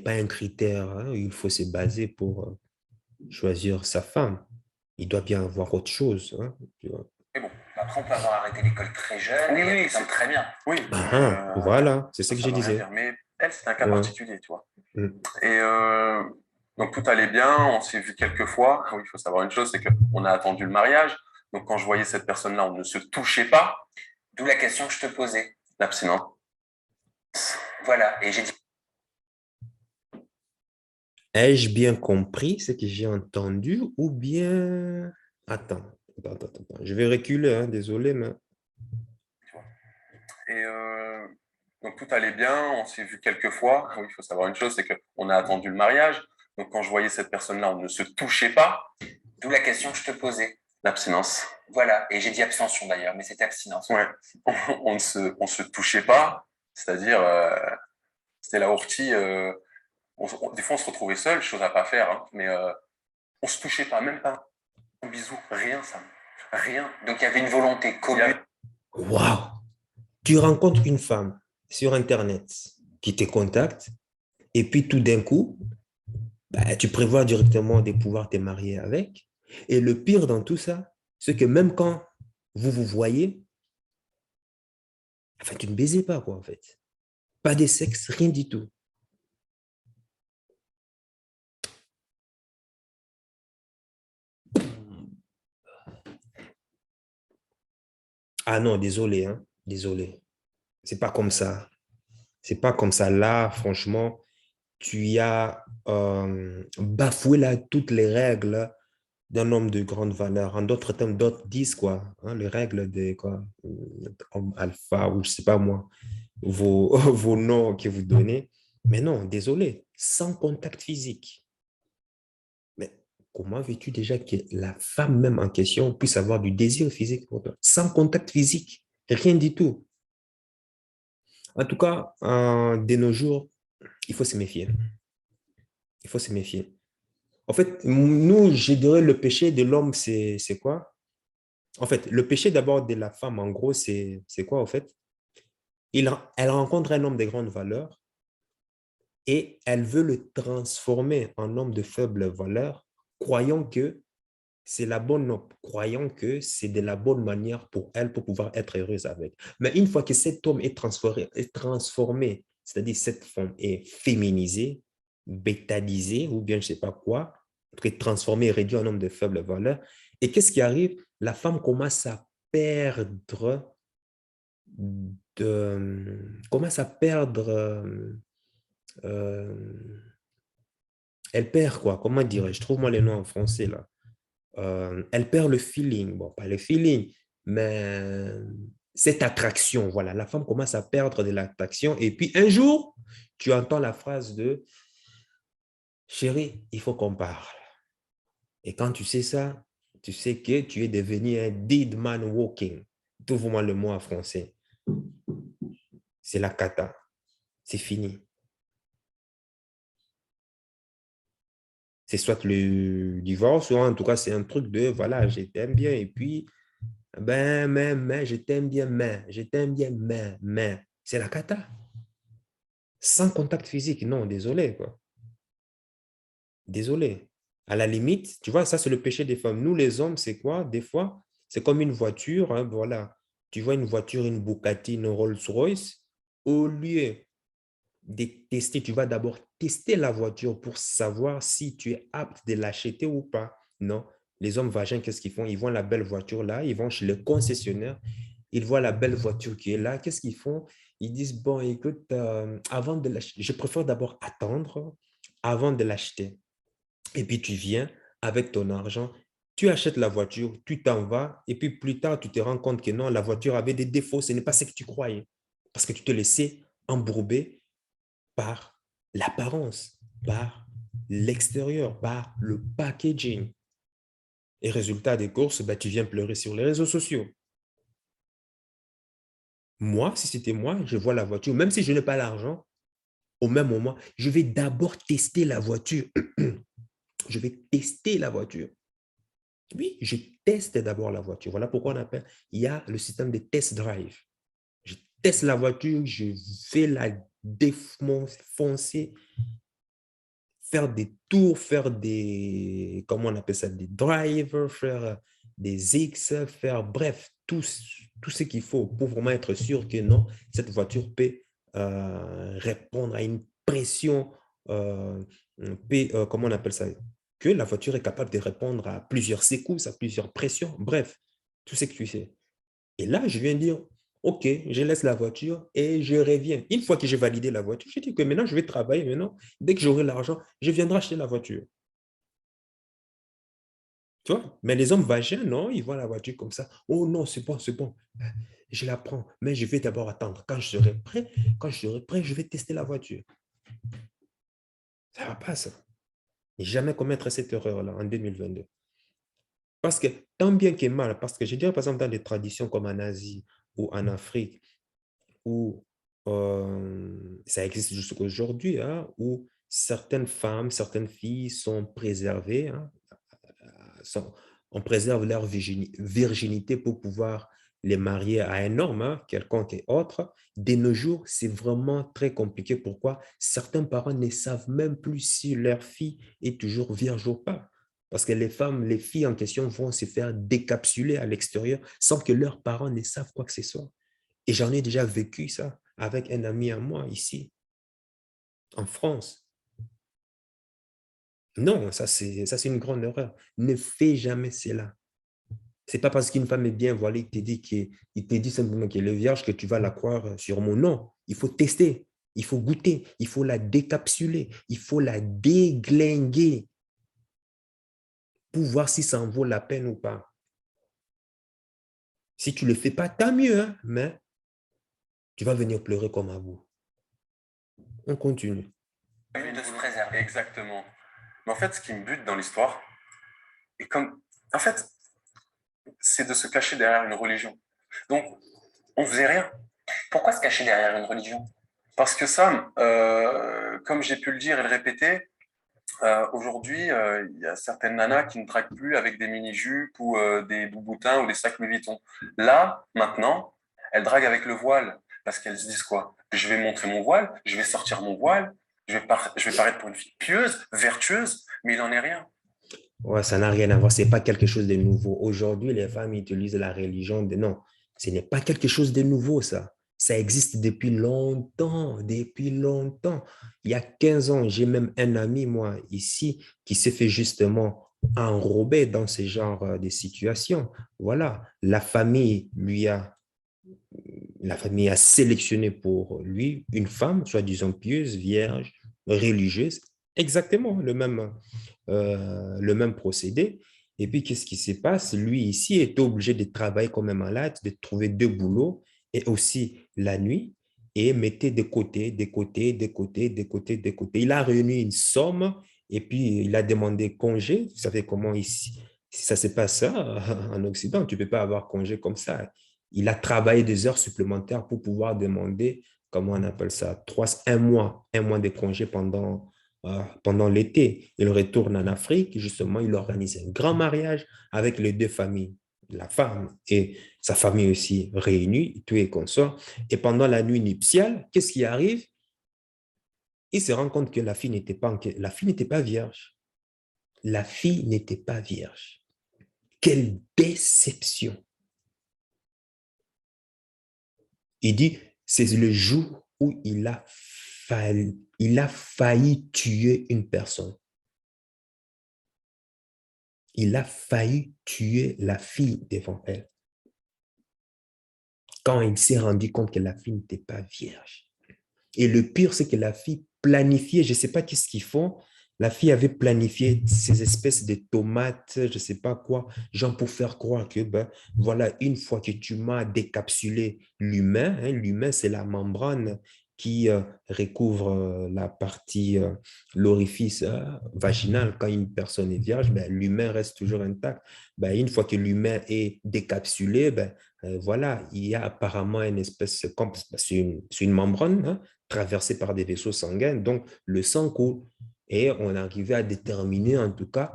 un critère, hein. Il faut se baser pour choisir sa femme. Il doit bien avoir autre chose, hein, tu vois. Mais bon, Après, on peut avoir arrêté l'école très jeune. Oui, et oui, c'est très bien. Oui, voilà, c'est ce que ça je veut rien disais. dire. Mais elle, c'est un cas Ouais. particulier, tu vois. Mm. Et donc tout allait bien, on s'est vu quelques fois. Oui, il faut savoir une chose, c'est qu'on a attendu le mariage. Donc quand je voyais cette personne-là, on ne se touchait pas. D'où la question que je te posais. L'abstinence. Voilà. Et j'ai dit, Ai-je bien compris ce que j'ai entendu ou bien... Attends. Je vais reculer, hein, désolé, mais... Et donc tout allait bien, on s'est vu quelques fois. Oui, il faut savoir une chose, c'est qu'on a attendu le mariage. Donc quand je voyais cette personne-là, on ne se touchait pas. d'où la question que je te posais. L'abstinence. Voilà. Et j'ai dit abstention d'ailleurs, mais c'était abstinence. Ouais. On se touchait pas, c'est-à-dire c'était la ortie. Des fois, on se retrouvait seul, chose à pas faire, hein, mais on se touchait pas, même pas un bisou, rien, ça, rien. Donc il y avait une volonté commune. Waouh! Tu rencontres une femme sur Internet qui te contacte et puis tout d'un coup, bah, tu prévois directement de pouvoir te marier avec. Et le pire dans tout ça, c'est que même quand vous vous voyez, enfin, tu ne baisez pas, quoi, en fait. Pas de sexe, rien du tout. Ah non, désolé, hein, désolé. C'est pas comme ça. C'est pas comme ça. Là, franchement, tu as bafoué là toutes les règles d'un homme de grande valeur. En d'autres termes, d'autres disent quoi, hein, les règles de quoi, homme alpha ou je sais pas moi, vos noms que vous donnez. Mais non, désolé, sans contact physique. Mais comment veux-tu déjà que la femme même en question puisse avoir du désir physique pour toi? Sans contact physique, rien du tout. En tout cas, de nos jours, il faut se méfier. Il faut se méfier. En fait, nous, je dirais le péché de l'homme, c'est quoi? En fait, le péché d'abord de la femme, en gros, c'est quoi, en fait? Elle rencontre un homme de grande valeur et elle veut le transformer en homme de faible valeur, croyant que c'est la bonne, croyant que c'est de la bonne manière pour elle pour pouvoir être heureuse avec. Mais une fois que cet homme est transformé, c'est-à-dire cette femme est féminisée, bétalisée ou bien je ne sais pas quoi, transformé et réduit en homme de faible valeur. Et qu'est-ce qui arrive? La femme commence à perdre commence à perdre elle perd quoi? Comment dire? Je trouve moi les noms en français là. Elle perd le feeling. Bon, pas le feeling, mais cette attraction. Voilà, la femme commence à perdre de l'attraction. Et puis un jour, tu entends la phrase de chérie, il faut qu'on parle. Et quand tu sais ça, tu sais que tu es devenu un dead man walking. Trouve-moi le mot en français. C'est la cata. C'est fini. C'est soit le divorce, ou en tout cas, c'est un truc de voilà, je t'aime bien. Et puis, ben, mais, je t'aime bien, je t'aime bien, mais. C'est la cata. Sans contact physique, non, désolé, quoi. Désolé. À la limite, tu vois, ça, c'est le péché des femmes. Nous, les hommes, c'est quoi? Des fois, c'est comme une voiture, hein, voilà. Tu vois une voiture, une Bugatti, une Rolls-Royce, au lieu de tester, tu vas d'abord tester la voiture pour savoir si tu es apte de l'acheter ou pas. Non, les hommes vagins, qu'est-ce qu'ils font? Ils voient la belle voiture là, ils vont chez le concessionnaire, ils voient la belle voiture qui est là. Qu'est-ce qu'ils font? Ils disent, bon, écoute, avant de l'acheter, je préfère d'abord attendre avant de l'acheter. Et puis tu viens avec ton argent, tu achètes la voiture, tu t'en vas, et puis plus tard, tu te rends compte que non, la voiture avait des défauts, ce n'est pas ce que tu croyais, parce que tu te laissais embourber par l'apparence, par l'extérieur, par le packaging. Et résultat des courses, ben, tu viens pleurer sur les réseaux sociaux. Moi, si c'était moi, je vois la voiture, même si je n'ai pas l'argent, au même moment, je vais d'abord tester la voiture. Je vais tester la voiture. Oui, je teste d'abord la voiture. Voilà pourquoi on appelle, il y a le système de test drive. Je teste la voiture, je vais la défoncer, faire des tours, faire des, comment on appelle ça, des drivers, faire des X, faire, bref, tout ce qu'il faut pour vraiment être sûr que non, cette voiture peut répondre à une pression, comment on appelle ça? Que la voiture est capable de répondre à plusieurs secousses, à plusieurs pressions, bref, tout ce que tu sais. Et là, je viens dire, OK, je laisse la voiture et je reviens. Une fois que j'ai validé la voiture, je dis que maintenant, je vais travailler. Maintenant, dès que j'aurai l'argent, je viendrai acheter la voiture. Tu vois? Mais les hommes vagins, non, ils voient la voiture comme ça. Oh non, c'est bon, c'est bon. Je la prends, mais je vais d'abord attendre. Quand je serai prêt, je vais tester la voiture. Ça ne va pas, ça. Et jamais commettre cette erreur-là en 2022. Parce que tant bien que mal, parce que je dirais par exemple dans des traditions comme en Asie ou en Afrique, où ça existe jusqu'à aujourd'hui, hein, où certaines femmes, certaines filles sont préservées, hein, on préserve leur virginité pour pouvoir les marier à un homme, hein, quelconque et autre. De nos jours, c'est vraiment très compliqué. Pourquoi? Certains parents ne savent même plus si leur fille est toujours vierge ou pas. Parce que les femmes, les filles en question vont se faire décapsuler à l'extérieur sans que leurs parents ne savent quoi que ce soit. Et j'en ai déjà vécu ça avec un ami à moi ici, en France. Non, ça c'est une grande erreur. Ne fais jamais cela. C'est pas parce qu'une femme est bien voilée qu'il te dit simplement qu'elle est vierge que tu vas la croire sur mon nom. Il faut tester, il faut goûter, il faut la décapsuler, il faut la déglinguer pour voir si ça en vaut la peine ou pas. Si tu ne le fais pas, tant mieux, hein, mais tu vas venir pleurer comme à vous. On continue. De se préserver. Exactement. Mais en fait, ce qui me bute dans l'histoire, et comme, en fait, c'est de se cacher derrière une religion. Donc, on faisait rien. Pourquoi se cacher derrière une religion? Parce que Sam, comme j'ai pu le dire et le répéter, aujourd'hui, il y a certaines nanas qui ne draguent plus avec des mini-jupes ou des bouboutins ou des sacs Louis Vuitton. Là, maintenant, elles draguent avec le voile parce qu'elles se disent quoi? Je vais montrer mon voile, je vais sortir mon voile, je vais paraître pour une fille pieuse, vertueuse, mais il n'en est rien. Ouais, ça n'a rien à voir. Ce n'est pas quelque chose de nouveau. Aujourd'hui, les femmes utilisent la religion. Non, ce n'est pas quelque chose de nouveau, ça. Ça existe depuis longtemps, depuis longtemps. Il y a 15 ans, j'ai même un ami, moi, ici, qui s'est fait justement enrober dans ce genre de situations. Voilà, la famille a sélectionné pour lui une femme, soi-disant pieuse, vierge, religieuse, exactement le même procédé. Et puis, qu'est-ce qui se passe? Lui, ici, est obligé de travailler comme un malade, de trouver deux boulots et aussi la nuit et mettait de côté, de côté, de côté, de côté, de côté. Il a réuni une somme et puis il a demandé congé. Vous savez comment ici, si ça se passe ça en Occident, tu ne peux pas avoir congé comme ça. Il a travaillé des heures supplémentaires pour pouvoir demander, comment on appelle ça, un mois de congé pendant l'été. Il retourne en Afrique, justement, il organise un grand mariage avec les deux familles, la femme et sa famille aussi réunie, tout est consort. Et pendant la nuit nuptiale, qu'est-ce qui arrive? Il se rend compte que la fille n'était pas vierge. La fille n'était pas vierge. Quelle déception! Il dit, c'est le jour où il a failli tuer une personne. Il a failli tuer la fille devant elle. Quand il s'est rendu compte que la fille n'était pas vierge. Et le pire, c'est que la fille planifiait, je ne sais pas qu'est-ce qu'ils font, la fille avait planifié ces espèces de tomates, je ne sais pas quoi, genre pour faire croire que, ben, voilà, une fois que tu m'as décapsulé l'humain, hein, l'humain, c'est la membrane qui recouvre la partie, l'orifice vaginal. Quand une personne est vierge, ben, l'humain reste toujours intact. Ben, une fois que l'humain est décapsulé, ben, voilà, il y a apparemment une espèce, c'est une membrane hein, traversée par des vaisseaux sanguins, donc le sang coule. Et on arrivait à déterminer, en tout cas,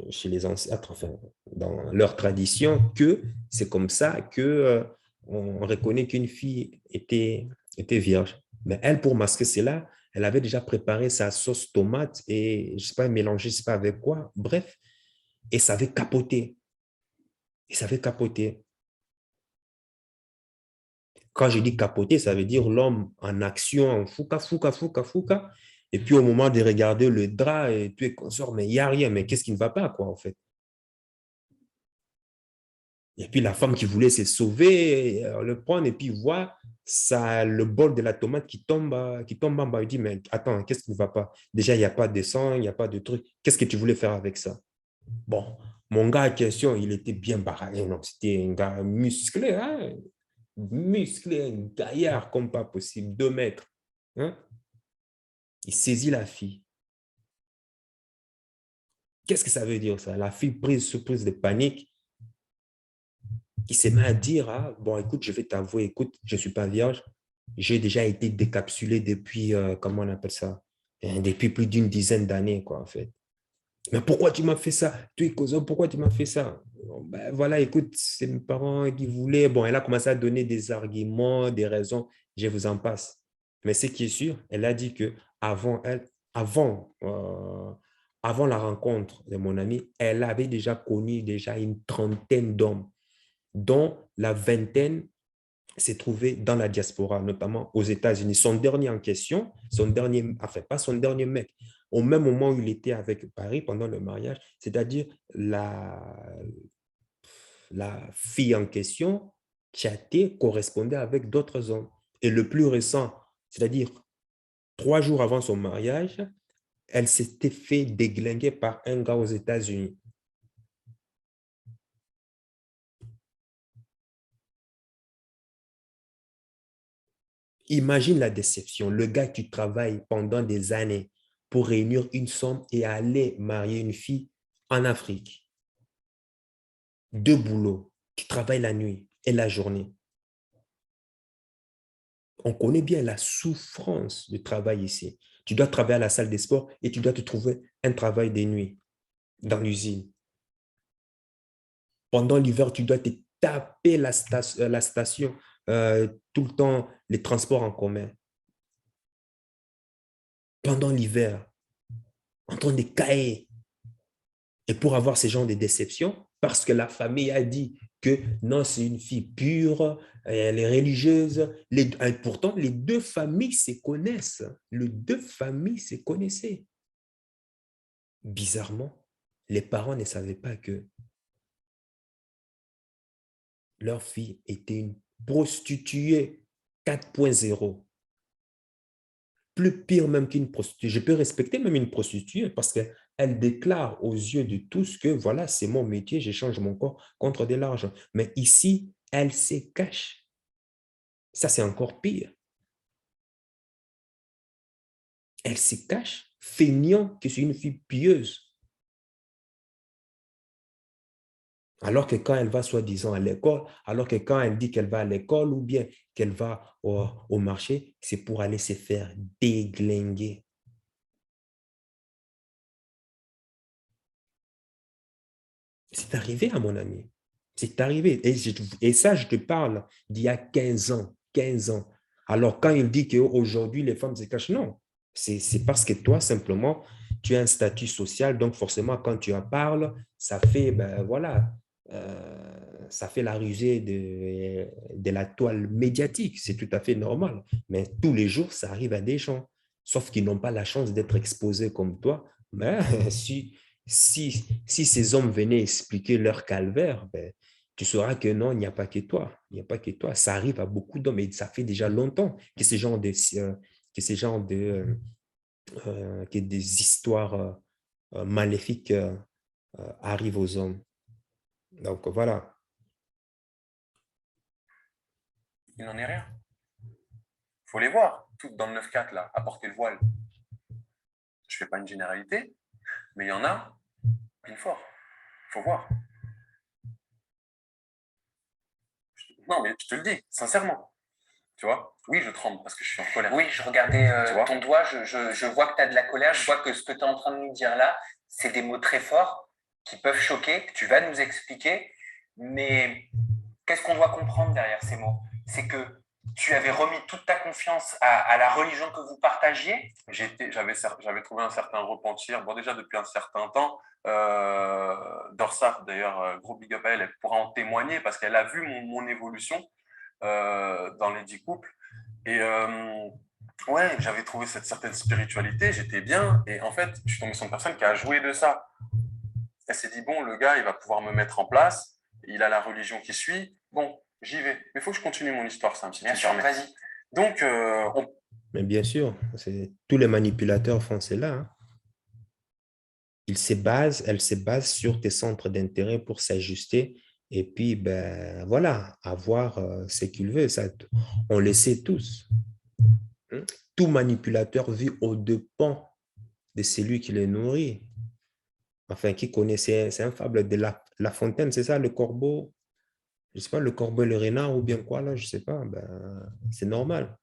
chez les ancêtres, enfin, dans leur tradition, que c'est comme ça que on reconnaît qu'une fille était vierge. Mais elle, pour masquer cela, elle avait déjà préparé sa sauce tomate et, je ne sais pas, mélangé, je ne sais pas avec quoi, bref, et ça avait capoté. Et ça fait capoter. Quand je dis capoter, ça veut dire l'homme en action, en fouca, fouca, fouca, fouca. Et puis au moment de regarder le drap et tout et consort, mais il n'y a rien. Mais qu'est-ce qui ne va pas, quoi, en fait? Et puis la femme qui voulait se sauver, le prendre et puis voit ça, le bol de la tomate qui tombe en bas. Il dit, mais attends, qu'est-ce qui ne va pas? Déjà, il n'y a pas de sang, il n'y a pas de truc. Qu'est-ce que tu voulais faire avec ça? Bon, mon gars en question, il était bien baraqué. Non, c'était un gars musclé, hein? Musclé, un gaillard comme pas possible, 2 mètres. Hein? Il saisit la fille. Qu'est-ce que ça veut dire ça? La fille prise sous prise de panique, il s'est mis à dire, ah, bon, écoute, je vais t'avouer, écoute, je ne suis pas vierge. J'ai déjà été décapsulé depuis, comment on appelle ça? Depuis plus d'une dizaine d'années, quoi, en fait. Mais pourquoi tu m'as fait ça? Tu es causant, pourquoi tu m'as fait ça? Bon, ben, voilà, écoute, c'est mes parents qui voulaient. Bon, elle a commencé à donner des arguments, des raisons. Je vous en passe. Mais ce qui est sûr, elle a dit que avant, avant la rencontre de mon ami, elle avait déjà connu déjà une trentaine d'hommes, dont la vingtaine s'est trouvé dans la diaspora, notamment aux États-Unis. Son dernier en question, son dernier, enfin pas son dernier mec, au même moment où il était avec Paris pendant le mariage, c'est-à-dire la fille en question, chattée, correspondait avec d'autres hommes. Et le plus récent, c'est-à-dire 3 jours avant son mariage, elle s'était fait déglinguer par un gars aux États-Unis. Imagine la déception. Le gars qui travaille pendant des années pour réunir une somme et aller marier une fille en Afrique. 2 boulots, qui travaille la nuit et la journée. On connaît bien la souffrance du travail ici. Tu dois travailler à la salle des sports et tu dois te trouver un travail de nuit dans l'usine. Pendant l'hiver, tu dois te taper la station tout le temps, les transports en commun. Pendant l'hiver, en train de cailler. Et pour avoir ce genre de déception, parce que la famille a dit que non, c'est une fille pure, elle est religieuse. Pourtant, les 2 familles se connaissent. Les 2 familles se connaissaient. Bizarrement, les parents ne savaient pas que leur fille était une prostituée 4.0. Plus pire même qu'une prostituée. Je peux respecter même une prostituée parce qu'elle déclare aux yeux de tous que voilà, c'est mon métier, j'échange mon corps contre de l'argent. Mais ici, elle se cache. Ça, c'est encore pire. Elle se cache, feignant que c'est une fille pieuse. Alors que quand elle va soi-disant à l'école, alors que quand elle dit qu'elle va à l'école ou bien qu'elle va au marché, c'est pour aller se faire déglinguer. C'est arrivé à mon ami. C'est arrivé. Et ça, je te parle d'il y a 15 ans. 15 ans. Alors, quand il dit qu'aujourd'hui, les femmes se cachent, non. C'est parce que toi, simplement, tu as un statut social. Donc, forcément, quand tu en parles, ça fait, ben voilà, ça fait la rusée de la toile médiatique. C'est tout à fait normal. Mais tous les jours, ça arrive à des gens. Sauf qu'ils n'ont pas la chance d'être exposés comme toi. Mais si ces hommes venaient expliquer leur calvaire, ben, tu sauras que non, il n'y a pas que toi. Il n'y a pas que toi. Ça arrive à beaucoup d'hommes et ça fait déjà longtemps que que des histoires maléfiques arrivent aux hommes. Donc voilà. Il n'en est rien. Il faut les voir, toutes dans le 9-4 là, à porter le voile. Je ne fais pas une généralité, mais il y en a, pile fort. Il faut voir. Non, mais je te le dis, sincèrement. Tu vois? Oui, je tremble parce que je suis en colère. Oui, je regardais vois ton doigt, je vois que tu as de la colère, je vois que ce que tu es en train de nous dire là, c'est des mots très forts qui peuvent choquer, que tu vas nous expliquer, mais qu'est-ce qu'on doit comprendre derrière ces mots? C'est que tu avais remis toute ta confiance à la religion que vous partagiez? J'avais trouvé un certain repentir. Bon, déjà depuis un certain temps, Dorsaf, d'ailleurs, gros big up à elle, elle pourra en témoigner parce qu'elle a vu mon évolution dans les 10 couples. Et ouais, j'avais trouvé cette certaine spiritualité, j'étais bien. Et en fait, je suis tombé sur une personne qui a joué de ça. Elle s'est dit, bon, le gars, il va pouvoir me mettre en place. Il a la religion qui suit. Bon, j'y vais. Mais il faut que je continue mon histoire, ça, Bien sûr, vas-y. Donc, Mais bien sûr, tous les manipulateurs font cela. Hein. Elle se base sur tes centres d'intérêt pour s'ajuster et puis, ben, voilà, avoir ce qu'il veut. Ça, on le sait tous. Hein. Tout manipulateur vit au dépens de celui qui les nourrit. Enfin, qui connaît, c'est un fable de La Fontaine, c'est ça, le corbeau, je ne sais pas, le corbeau et le renard ou bien quoi, là, je ne sais pas, ben, c'est normal.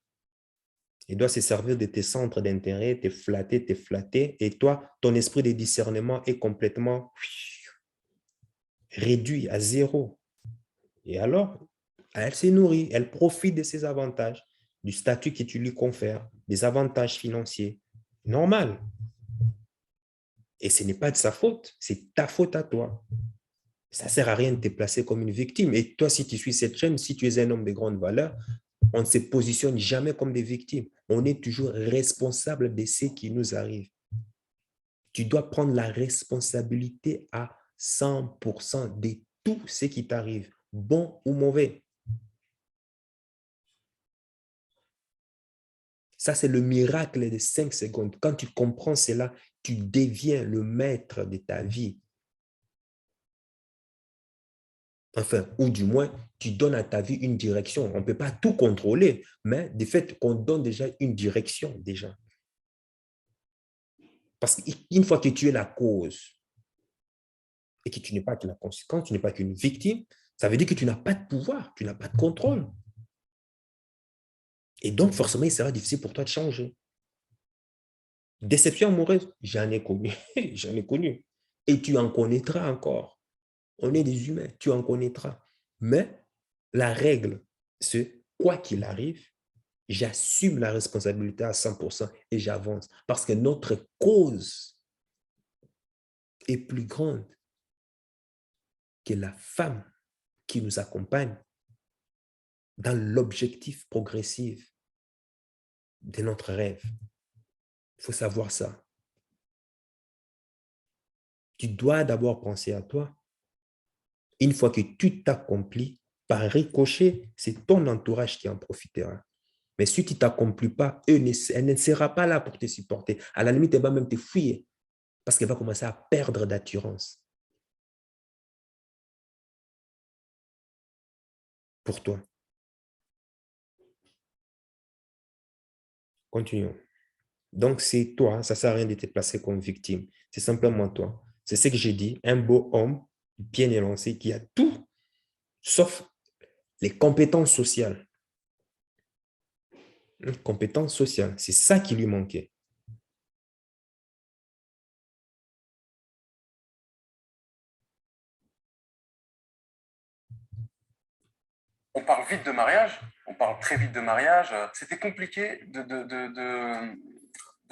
Il doit se servir de tes centres d'intérêt, te flatter, et toi, ton esprit de discernement est complètement réduit à zéro. Et alors, elle s'est nourrie, elle profite de ses avantages, du statut que tu lui confères, des avantages financiers. Normal. Et ce n'est pas de sa faute, c'est ta faute à toi. Ça ne sert à rien de te placer comme une victime. Et toi, si tu suis cette chaîne, si tu es un homme de grande valeur, on ne se positionne jamais comme des victimes. On est toujours responsable de ce qui nous arrive. Tu dois prendre la responsabilité à 100% de tout ce qui t'arrive, bon ou mauvais. Ça, c'est le miracle des 5 secondes. Quand tu comprends cela, tu deviens le maître de ta vie. Enfin, ou du moins, tu donnes à ta vie une direction. On ne peut pas tout contrôler, mais du fait qu'on donne déjà une direction, déjà. Parce qu'une fois que tu es la cause et que tu n'es pas que la conséquence, tu n'es pas qu'une victime, ça veut dire que tu n'as pas de pouvoir, tu n'as pas de contrôle. Et donc, forcément, il sera difficile pour toi de changer. Déception amoureuse, j'en ai connu, j'en ai connu. Et tu en connaîtras encore. On est des humains, tu en connaîtras. Mais la règle, c'est quoi qu'il arrive, j'assume la responsabilité à 100% et j'avance. Parce que notre cause est plus grande que la femme qui nous accompagne dans l'objectif progressif de notre rêve. Il faut savoir ça. Tu dois d'abord penser à toi. Une fois que tu t'accomplis, par ricochet, c'est ton entourage qui en profitera. Mais si tu ne t'accomplis pas, elle ne sera pas là pour te supporter. À la limite, elle va même te fuir parce qu'elle va commencer à perdre d'assurance pour toi. Continuons. Donc, c'est toi, ça ne sert à rien de te placer comme victime. C'est simplement toi. C'est ce que j'ai dit, un beau homme bien élancé qui a tout, sauf les compétences sociales. Une compétence sociale, c'est ça qui lui manquait. on parle vite de mariage, on parle très vite de mariage. C'était compliqué de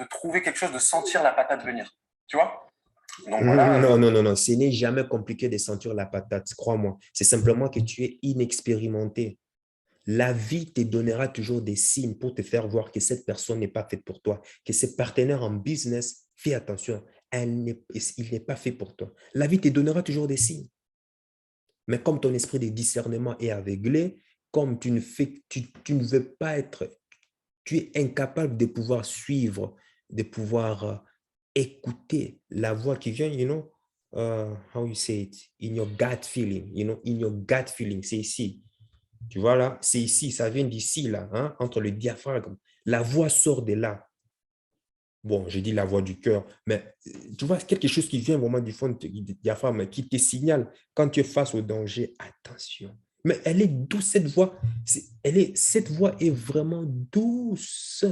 trouver quelque chose, de sentir la patate venir. Tu vois? Donc voilà. Non, non, non, non. Ce n'est jamais compliqué de sentir la patate, crois-moi. C'est simplement que tu es inexpérimenté. La vie te donnera toujours des signes pour te faire voir que cette personne n'est pas faite pour toi, que ce partenaire en business, fais attention, il n'est pas fait pour toi. La vie te donnera toujours des signes. Mais comme ton esprit de discernement est aveuglé, comme tu ne veux pas être, tu es incapable de pouvoir suivre, de pouvoir écouter la voix qui vient, how you say it, in your gut feeling, in your gut feeling, c'est ici. Tu vois là, c'est ici, ça vient d'ici là, hein, entre le diaphragme. La voix sort de là. Bon, je dis la voix du cœur, mais tu vois, quelque chose qui vient vraiment du fond du diaphragme, qui te signale quand tu es face au danger, attention. Mais elle est douce, cette voix. Cette voix est vraiment douce.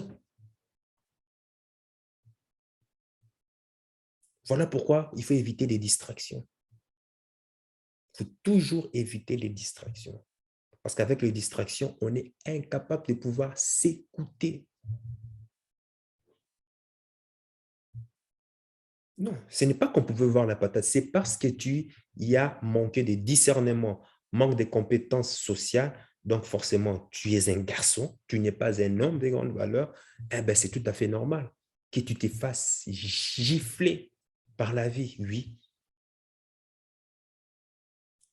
Voilà pourquoi il faut éviter les distractions. Il faut toujours éviter les distractions. Parce qu'avec les distractions, on est incapable de pouvoir s'écouter. Non, ce n'est pas qu'on pouvait voir la patate, c'est parce que tu y as manqué de discernement, manque de compétences sociales. Donc, forcément, tu es un garçon, tu n'es pas un homme de grande valeur. Eh bien, c'est tout à fait normal que tu te fasses gifler par la vie. Oui,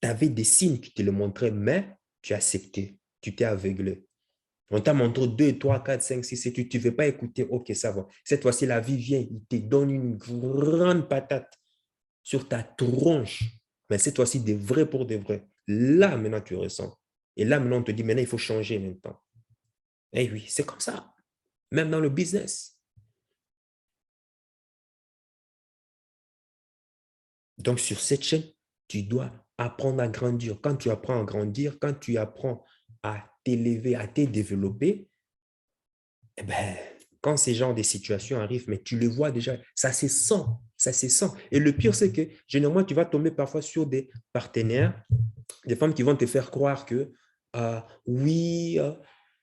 tu avais des signes qui te le montraient, mais tu as accepté, tu t'es aveuglé. On t'a montré 2, 3, 4, 5, 6, 7, tu ne veux pas écouter, ok, ça va. Cette fois-ci, la vie vient, il te donne une grande patate sur ta tronche. Mais cette fois-ci, de vrai pour de vrai. Là, maintenant, tu ressens. Et là, maintenant, on te dit, maintenant, il faut changer maintenant. Eh oui, c'est comme ça. Même dans le business. Donc, sur cette chaîne, tu dois apprendre à grandir. Quand tu apprends à grandir, quand tu apprends à t'élever, à te développer, eh ben, quand ces genres de situations arrivent, mais tu le vois déjà, ça se sent, ça se sent. Et le pire, c'est que généralement, tu vas tomber parfois sur des partenaires, des femmes qui vont te faire croire que, oui,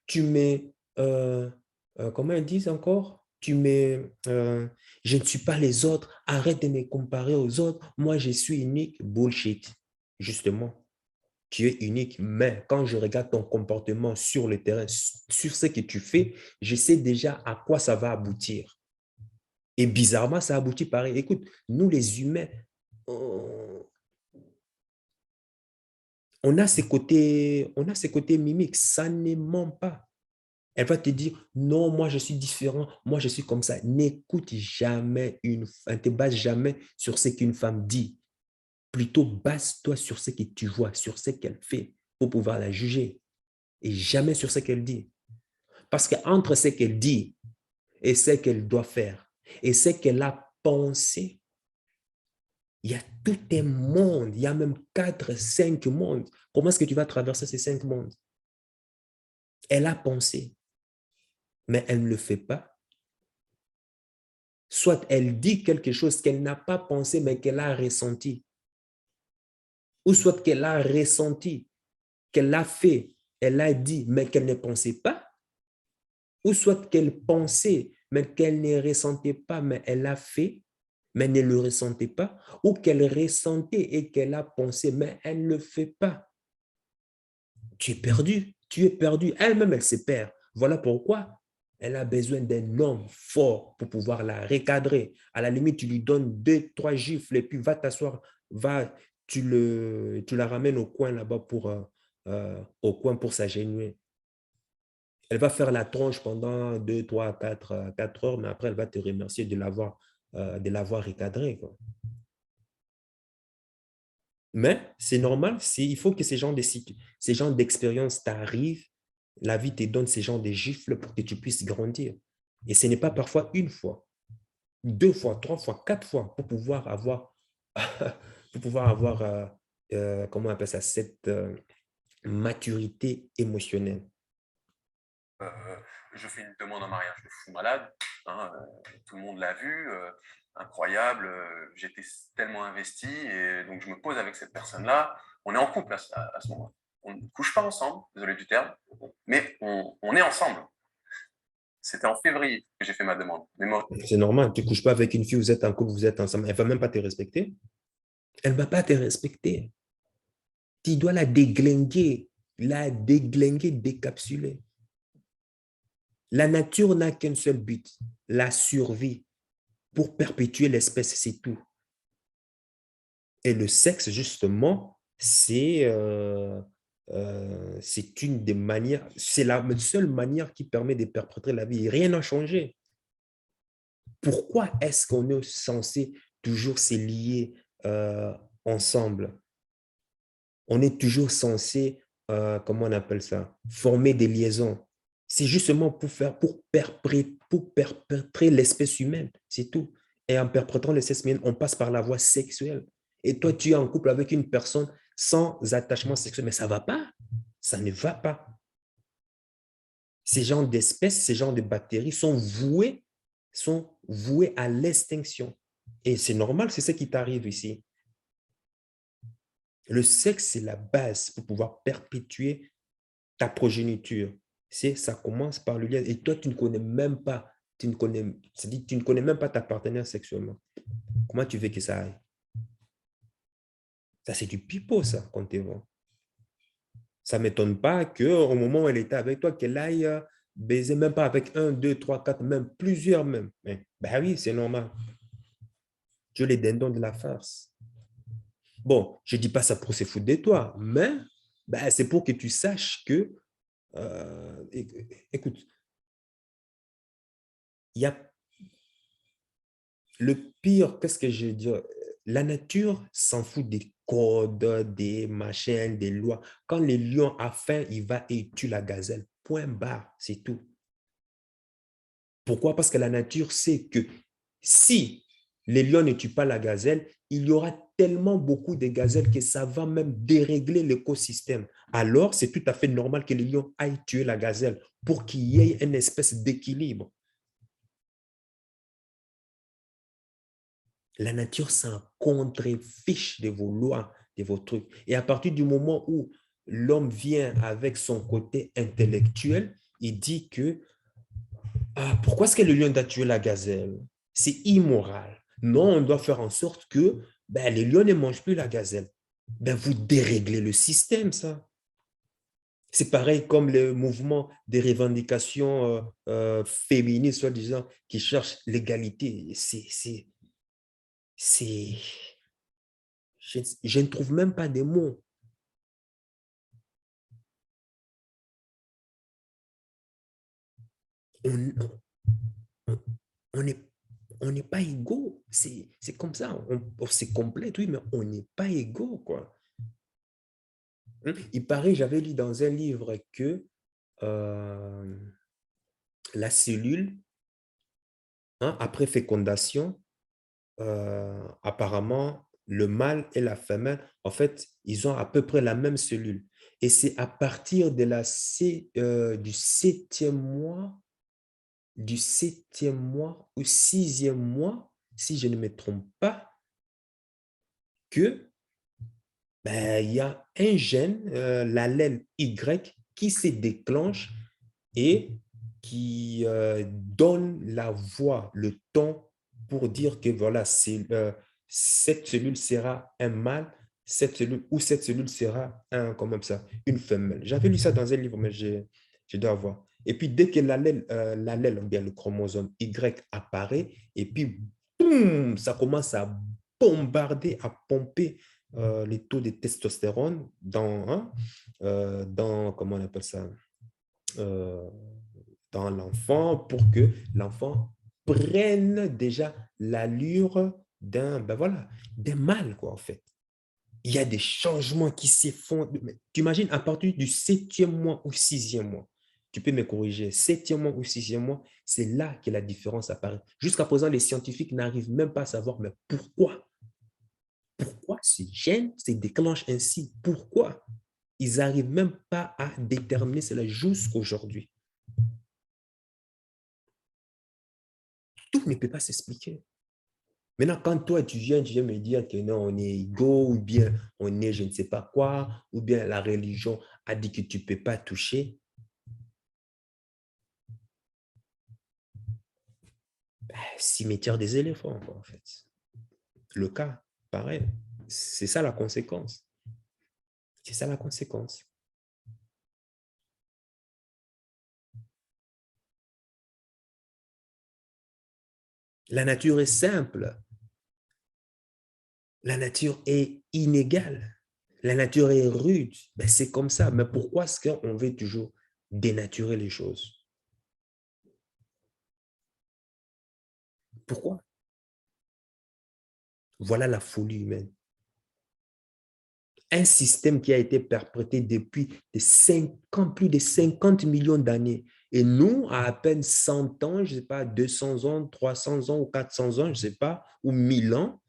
tu mets, comment elles disent encore? Tu mets, je ne suis pas les autres, arrête de me comparer aux autres, moi je suis unique, bullshit, justement. Tu es unique, mais quand je regarde ton comportement sur le terrain, sur ce que tu fais, je sais déjà à quoi ça va aboutir. Et bizarrement, ça aboutit pareil. Écoute, nous les humains, on a ces côtés mimiques, ça ne ment pas. Elle va te dire, non, moi je suis différent, moi je suis comme ça. N'écoute jamais ne te base jamais sur ce qu'une femme dit. Plutôt base-toi sur ce que tu vois, sur ce qu'elle fait pour pouvoir la juger et jamais sur ce qu'elle dit. Parce qu'entre ce qu'elle dit et ce qu'elle doit faire et ce qu'elle a pensé, il y a tout un monde, il y a même 4, 5 mondes. Comment est-ce que tu vas traverser ces 5 mondes? Elle a pensé, mais elle ne le fait pas. Soit elle dit quelque chose qu'elle n'a pas pensé, mais qu'elle a ressenti. Ou soit qu'elle a ressenti, qu'elle a fait, elle a dit, mais qu'elle ne pensait pas. Ou soit qu'elle pensait, mais qu'elle ne ressentait pas, mais elle a fait, mais ne le ressentait pas. Ou qu'elle ressentait et qu'elle a pensé, mais elle ne le fait pas. Tu es perdu, tu es perdu. Elle-même, elle se perd. Voilà pourquoi elle a besoin d'un homme fort pour pouvoir la recadrer. À la limite, tu lui donnes 2, 3 gifles et puis va t'asseoir, tu la ramènes au coin là-bas au coin pour s'agenouiller. Elle va faire la tronche pendant 2, 3, 4 heures, mais après, elle va te remercier de l'avoir recadré, quoi. Mais c'est normal, il faut que ces genres d'expériences t'arrivent. La vie te donne ces genres de gifles pour que tu puisses grandir. Et ce n'est pas parfois une fois, 2 fois, 3 fois, 4 fois pour pouvoir avoir, comment on appelle ça, cette maturité émotionnelle. Je fais une demande en mariage de fou malade, hein, tout le monde l'a vu, incroyable, j'étais tellement investi, et donc je me pose avec cette personne-là, on est en couple à ce moment-là. On ne couche pas ensemble, désolé du terme, mais on est ensemble. C'était en février que j'ai fait ma demande. C'est normal, tu ne couches pas avec une fille, vous êtes en couple, vous êtes ensemble, elle ne va même pas te respecter. Elle ne va pas te respecter. Tu dois la déglinguer, décapsuler. La nature n'a qu'un seul but, la survie. Pour perpétuer l'espèce, c'est tout. Et le sexe, justement, c'est une des manières, c'est la seule manière qui permet de perpétrer la vie. Rien n'a changé. Pourquoi est-ce qu'on est censé toujours se lier ensemble? On est toujours censé, comment on appelle ça, former des liaisons. C'est justement pour perpétrer l'espèce humaine, c'est tout. Et en perpétrant l'espèce humaine, on passe par la voie sexuelle. Et toi, tu es en couple avec une personne sans attachement sexuel, mais ça ne va pas. Ça ne va pas. Ces genres d'espèces, ces genres de bactéries sont voués à l'extinction. Et c'est normal, c'est ce qui t'arrive ici. Le sexe, c'est la base pour pouvoir perpétuer ta progéniture, ça commence par le lien. Et toi, tu ne connais même pas, c'est-à-dire, tu ne connais même pas ta partenaire sexuellement. Comment tu veux que ça aille? Ça, c'est du pipeau, ça, quand tu es bon. Ça ne m'étonne pas qu'au moment où elle était avec toi, qu'elle aille baiser même pas avec un, deux, trois, quatre, même plusieurs même. Ben oui, c'est normal. Tu es les dindons de la farce. Bon, je ne dis pas ça pour se foutre de toi, mais c'est pour que tu saches que, écoute, il y a le pire, qu'est-ce que je veux dire? La nature s'en fout des codes, des machins, des lois. Quand le lion a faim, il va et tue la gazelle. Point barre, c'est tout. Pourquoi? Parce que la nature sait que si les lions ne tuent pas la gazelle, il y aura tellement beaucoup de gazelles que ça va même dérégler l'écosystème. Alors, c'est tout à fait normal que les lions aillent tuer la gazelle pour qu'il y ait une espèce d'équilibre. La nature s'en contrefiche de vos lois, de vos trucs. Et à partir du moment où l'homme vient avec son côté intellectuel, il dit que pourquoi est-ce que le lion doit tuer la gazelle? C'est immoral. Non, on doit faire en sorte que les lions ne mangent plus la gazelle. Vous déréglez le système, ça. C'est pareil comme le mouvement des revendications féministes, soi-disant, qui cherchent l'égalité. Je ne trouve même pas des mots. On n'est pas égaux. C'est comme ça. C'est complète, oui, mais on n'est pas égaux, quoi. Il paraît, j'avais lu dans un livre que la cellule, après fécondation, apparemment, le mâle et la femelle, en fait, ils ont à peu près la même cellule. Et c'est à partir de du septième mois ou sixième mois, si je ne me trompe pas, que il y a un gène, l'allèle Y, qui se déclenche et qui donne la voix, le ton pour dire que voilà, cette cellule sera un mâle, cette cellule sera comment ça, une femelle. J'avais lu ça dans un livre, mais je dois avoir. Et puis, dès que l'allèle, bien le chromosome Y apparaît, et puis, boum, ça commence à bombarder, à pomper les taux de testostérone dans comment on appelle ça, dans l'enfant pour que l'enfant prenne déjà l'allure d'un mâle, quoi, en fait. Il y a des changements qui s'effondrent. Tu imagines, à partir du septième mois ou sixième mois, tu peux me corriger, septième mois ou sixième mois, c'est là que la différence apparaît. Jusqu'à présent, les scientifiques n'arrivent même pas à savoir, mais pourquoi? Pourquoi ces gènes se déclenchent ainsi? Pourquoi? Ils n'arrivent même pas à déterminer cela jusqu'aujourd'hui. Tout ne peut pas s'expliquer. Maintenant, quand toi, tu viens me dire que non, on est égaux, ou bien on est je ne sais pas quoi, ou bien la religion a dit que tu ne peux pas toucher, cimetière des éléphants, quoi, en fait. Le cas, pareil. C'est ça la conséquence. C'est ça la conséquence. La nature est simple. La nature est inégale. La nature est rude. C'est comme ça. Mais pourquoi est-ce qu'on veut toujours dénaturer les choses? Pourquoi? Voilà la folie humaine. Un système qui a été perpétré depuis plus de 50 millions d'années. Et nous, à peine 100 ans, je ne sais pas, 200 ans, 300 ans ou 400 ans, je ne sais pas, ou 1000 ans,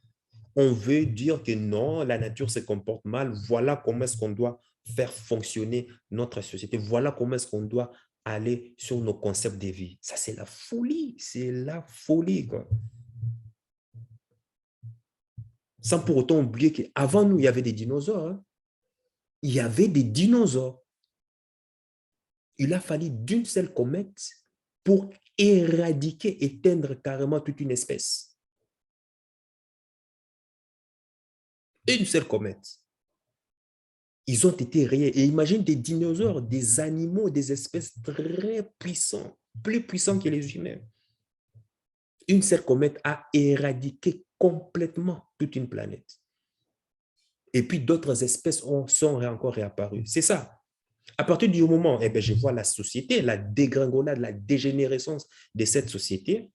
on veut dire que non, la nature se comporte mal. Voilà comment est-ce qu'on doit faire fonctionner notre société. Voilà comment est-ce qu'on doit aller sur nos concepts de vie. Ça, c'est la folie. C'est la folie, quoi. Sans pour autant oublier qu'avant nous, il y avait des dinosaures. Il y avait des dinosaures. Il a fallu d'une seule comète pour éradiquer, éteindre carrément toute une espèce. Une seule comète. Ils ont été réels. Et imagine des dinosaures, des animaux, des espèces très puissants, plus puissants que les humains. Une seule comète a éradiqué complètement toute une planète. Et puis d'autres espèces sont encore réapparues. C'est ça. À partir du moment, je vois la société, la dégringolade, la dégénérescence de cette société,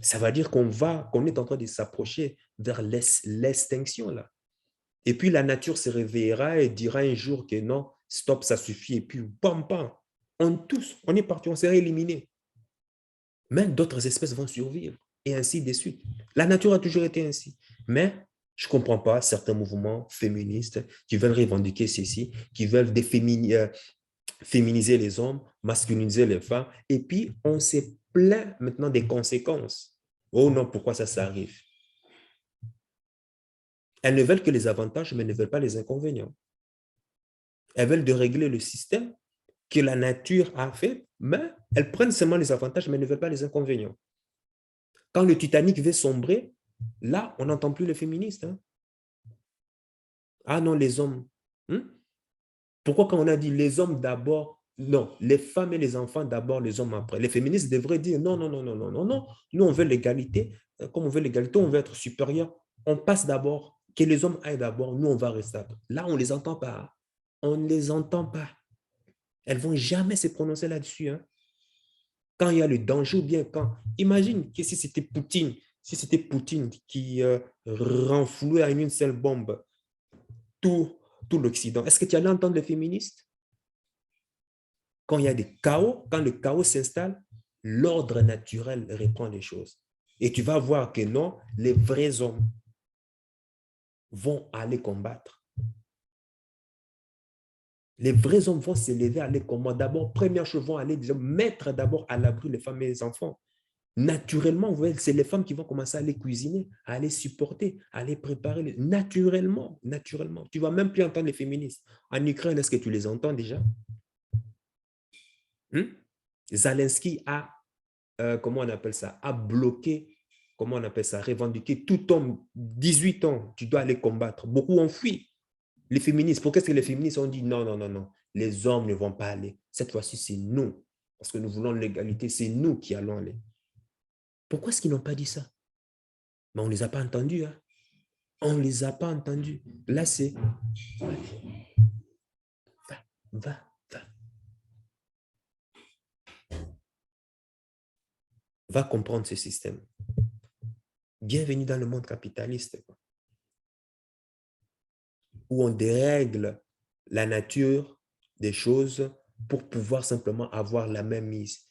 ça va dire qu'on est en train de s'approcher vers l'extinction là. Et puis la nature se réveillera et dira un jour que non, stop, ça suffit. Et puis, bam, bam, on est parti, on s'est éliminés. Mais d'autres espèces vont survivre et ainsi de suite. La nature a toujours été ainsi. Mais je ne comprends pas certains mouvements féministes qui veulent revendiquer ceci, qui veulent féminiser les hommes, masculiniser les femmes. Et puis, on se plaint maintenant des conséquences. Oh non, pourquoi ça arrive? Elles ne veulent que les avantages, mais ne veulent pas les inconvénients. Elles veulent de régler le système que la nature a fait, mais elles prennent seulement les avantages, mais ne veulent pas les inconvénients. Quand le Titanic veut sombrer, là, on n'entend plus les féministes. Hein? Ah non, les hommes. Pourquoi quand on a dit les hommes d'abord, non, les femmes et les enfants d'abord, les hommes après. Les féministes devraient dire non, non, non, non, non, non, non. Nous, on veut l'égalité. Comme on veut l'égalité, on veut être supérieur. On passe d'abord. Que les hommes aillent d'abord, nous, on va rester après. Là, on ne les entend pas. On ne les entend pas. Elles ne vont jamais se prononcer là-dessus. Hein. Quand il y a le danger ou bien quand... Imagine que si c'était Poutine qui renflouait à une seule bombe tout l'Occident, est-ce que tu allais entendre les féministes? Quand il y a des chaos, quand le chaos s'installe, l'ordre naturel reprend les choses. Et tu vas voir que non, les vrais hommes vont aller combattre. Les vrais hommes vont se lever à aller combattre. D'abord, première chose, vont aller mettre d'abord à l'abri les femmes et les enfants. Naturellement, c'est les femmes qui vont commencer à aller cuisiner, à aller supporter, à aller préparer. Naturellement. Tu ne vas même plus entendre les féministes. En Ukraine, est-ce que tu les entends déjà? Zelensky a, comment on appelle ça, a bloqué, comment on appelle ça, revendiqué tout homme, 18 ans, tu dois aller combattre. Beaucoup ont fui. Les féministes, pourquoi est-ce que les féministes ont dit non, non, non, non, les hommes ne vont pas aller. Cette fois-ci, c'est nous, parce que nous voulons l'égalité, c'est nous qui allons aller. Pourquoi est-ce qu'ils n'ont pas dit ça? Mais on ne les a pas entendus. Hein? On ne les a pas entendus. Là, c'est va. Va comprendre ce système. Bienvenue dans le monde capitaliste, où on dérègle la nature des choses pour pouvoir simplement avoir la même mise,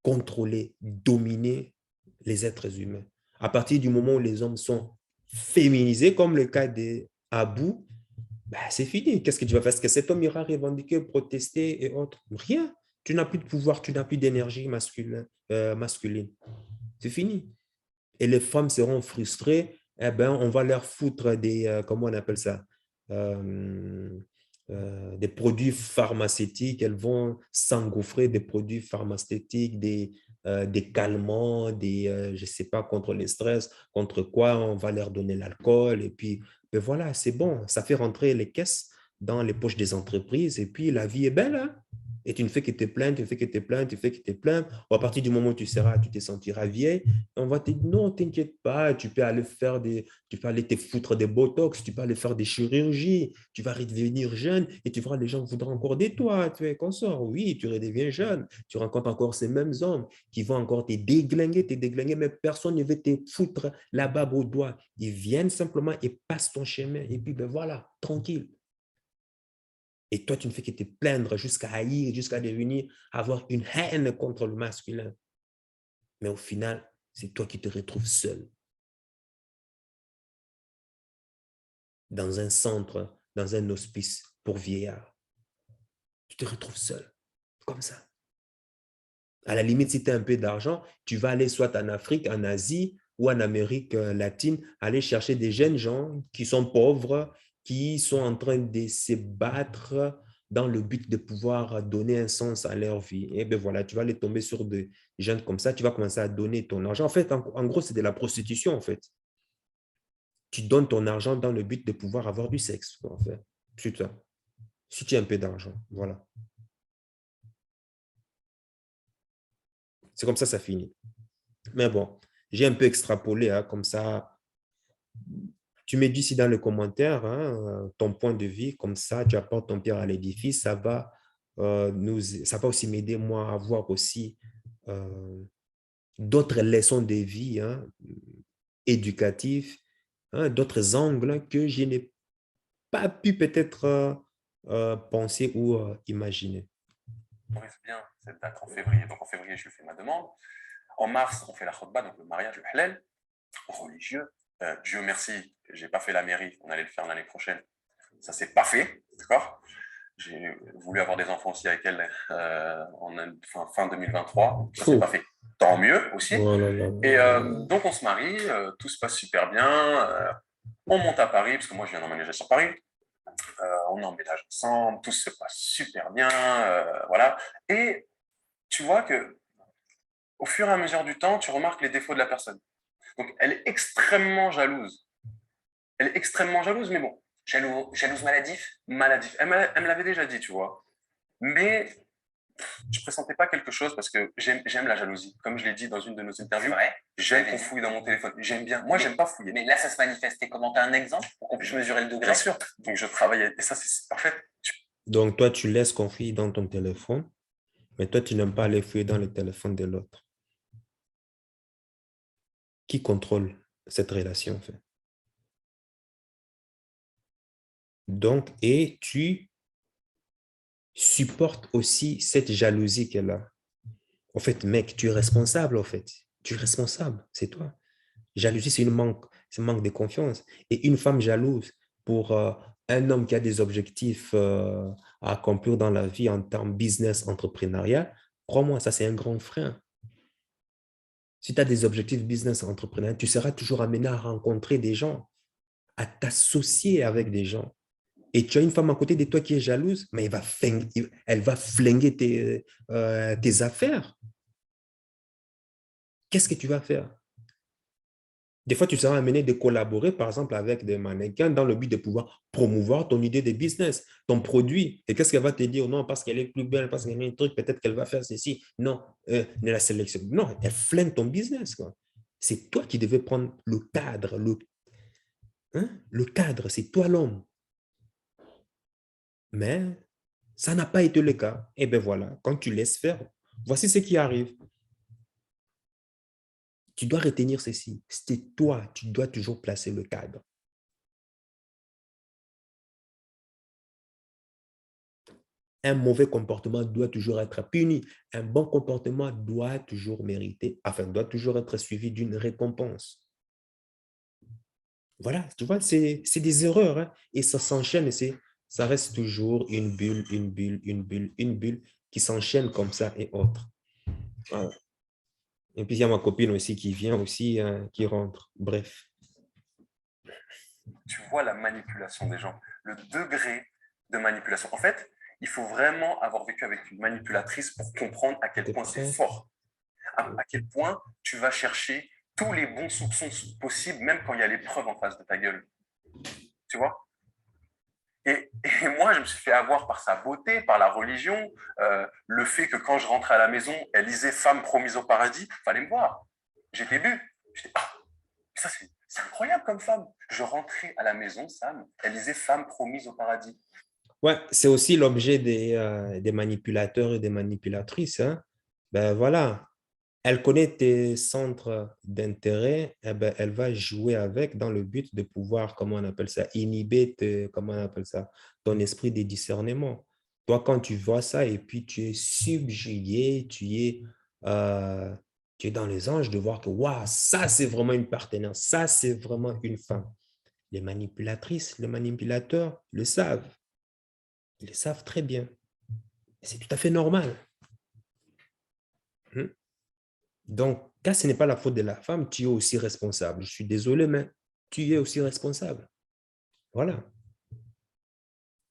contrôler, dominer les êtres humains. À partir du moment où les hommes sont féminisés, comme le cas d'Abu, c'est fini. Qu'est-ce que tu vas faire? Est-ce que cet homme ira revendiquer, protester et autres? Rien. Tu n'as plus de pouvoir, tu n'as plus d'énergie masculine. C'est fini. Et les femmes seront frustrées. On va leur foutre des, comment on appelle ça? Des produits pharmaceutiques. Elles vont s'engouffrer des produits pharmaceutiques, des calmants, je ne sais pas, contre le stress, contre quoi on va leur donner l'alcool. Et puis, voilà, c'est bon. Ça fait rentrer les caisses dans les poches des entreprises. Et puis, la vie est belle. Hein? Et tu ne fais que te plaindre, tu fais que te plaindre, tu fais que te plaindre. À partir du moment où tu te sentiras vieille, on va te dire non, t'inquiète pas, tu peux aller te foutre des botox, tu peux aller faire des chirurgies, tu vas redevenir jeune et tu verras les gens voudront encore de toi, tu es consort. Oui, tu redeviens jeune, tu rencontres encore ces mêmes hommes qui vont encore te déglinguer, mais personne ne veut te foutre la barbe au doigt. Ils viennent simplement et passent ton chemin et puis voilà, tranquille. Et toi, tu ne fais que te plaindre jusqu'à haïr, jusqu'à devenir, avoir une haine contre le masculin. Mais au final, c'est toi qui te retrouves seul. Dans un centre, dans un hospice pour vieillards. Tu te retrouves seul, comme ça. À la limite, si tu as un peu d'argent, tu vas aller soit en Afrique, en Asie ou en Amérique latine, aller chercher des jeunes gens qui sont pauvres, qui sont en train de se battre dans le but de pouvoir donner un sens à leur vie. Et bien voilà, tu vas aller tomber sur des jeunes comme ça, tu vas commencer à donner ton argent. En fait, en gros, c'est de la prostitution, en fait. Tu donnes ton argent dans le but de pouvoir avoir du sexe, en fait. C'est ça. Si tu as un peu d'argent, voilà. C'est comme ça finit. Mais bon, j'ai un peu extrapolé, hein, comme ça. Tu me dis ici dans le commentaire ton point de vue, comme ça, tu apportes ton pierre à l'édifice. Ça va aussi m'aider, moi, à voir aussi d'autres leçons de vie éducatives, d'autres angles que je n'ai pas pu peut-être penser ou imaginer. On risque bien cette date en février. Donc en février, je lui fais ma demande. En mars, on fait la khutba, donc le mariage, le halal, religieux. Dieu merci, j'ai pas fait la mairie, on allait le faire l'année prochaine. Ça s'est pas fait, d'accord? J'ai voulu avoir des enfants aussi avec elle fin 2023. Ça s'est pas fait. Tant mieux aussi. Oh là là. Et donc on se marie, tout se passe super bien. On monte à Paris, parce que moi je viens d'emménager sur Paris. On emménage ensemble, tout se passe super bien, voilà. Et tu vois que au fur et à mesure du temps, tu remarques les défauts de la personne. Donc, elle est extrêmement jalouse. Elle est extrêmement jalouse, mais bon. Jalouse maladif? Maladif. Elle me l'avait déjà dit, tu vois. Mais je ne pressentais pas quelque chose parce que j'aime la jalousie. Comme je l'ai dit dans une de nos interviews, j'aime qu'on fouille dans mon téléphone. J'aime bien. Moi, j'aime pas fouiller. Mais là, ça se manifestait comment? Tu as un exemple pour qu'on puisse mesurer le degré? Bien sûr. Donc, je travaille. Et ça, c'est parfait. Donc, toi, tu laisses qu'on fouille dans ton téléphone, mais toi, tu n'aimes pas aller fouiller dans le téléphone de l'autre. Qui contrôle cette relation, en fait? Donc, et tu supportes aussi cette jalousie qu'elle a. En fait, mec, tu es responsable, en fait. Tu es responsable, c'est toi. Jalousie, c'est un manque de confiance. Et une femme jalouse pour un homme qui a des objectifs à accomplir dans la vie en termes business, entrepreneuriat, crois-moi, ça, c'est un grand frein. Si tu as des objectifs business, entrepreneuriat, tu seras toujours amené à rencontrer des gens, à t'associer avec des gens. Et tu as une femme à côté de toi qui est jalouse, mais elle va flinguer tes affaires. Qu'est-ce que tu vas faire? Des fois, tu seras amené de collaborer, par exemple, avec des mannequins dans le but de pouvoir promouvoir ton idée de business, ton produit. Et qu'est-ce qu'elle va te dire? Non, parce qu'elle est plus belle, parce qu'elle a un truc, peut-être qu'elle va faire ceci. Non, ne la sélectionne. Non, elle flingue ton business, quoi. C'est toi qui devais prendre le cadre. Le cadre, c'est toi l'homme. Mais ça n'a pas été le cas. Et bien voilà, quand tu laisses faire, voici ce qui arrive. Tu dois retenir ceci. C'est toi, tu dois toujours placer le cadre. Un mauvais comportement doit toujours être puni. Un bon comportement doit toujours mériter, doit toujours être suivi d'une récompense. Voilà, tu vois, c'est des erreurs, hein, et ça s'enchaîne, ça reste toujours une bulle, une bulle, une bulle, une bulle qui s'enchaîne comme ça et autres. Voilà. Et puis, il y a ma copine aussi qui vient aussi, qui rentre. Bref. Tu vois la manipulation des gens, le degré de manipulation. En fait, il faut vraiment avoir vécu avec une manipulatrice pour comprendre à quel point c'est fort. À quel point tu vas chercher tous les bons soupçons possibles, même quand il y a les preuves en face de ta gueule. Tu vois? Et moi, je me suis fait avoir par sa beauté, par la religion, le fait que quand je rentrais à la maison, elle lisait Femme promise au paradis, fallait me voir. J'étais bu. J'étais, ça c'est incroyable comme femme. Je rentrais à la maison, Sam, elle lisait Femme promise au paradis. Ouais, c'est aussi l'objet des manipulateurs et des manipulatrices, hein. Ben voilà, elle connaît tes centres d'intérêt, eh ben, elle va jouer avec dans le but de pouvoir, comment on appelle ça, inhiber comment on appelle ça, ton esprit de discernement. Toi, quand tu vois ça et puis tu es subjugué, tu es dans les anges de voir que, waouh, ça, c'est vraiment une partenaire, ça, c'est vraiment une femme. Les manipulatrices, les manipulateurs le savent. Ils le savent très bien. C'est tout à fait normal. Donc, quand ce n'est pas la faute de la femme, tu es aussi responsable. Je suis désolé, mais tu es aussi responsable. Voilà.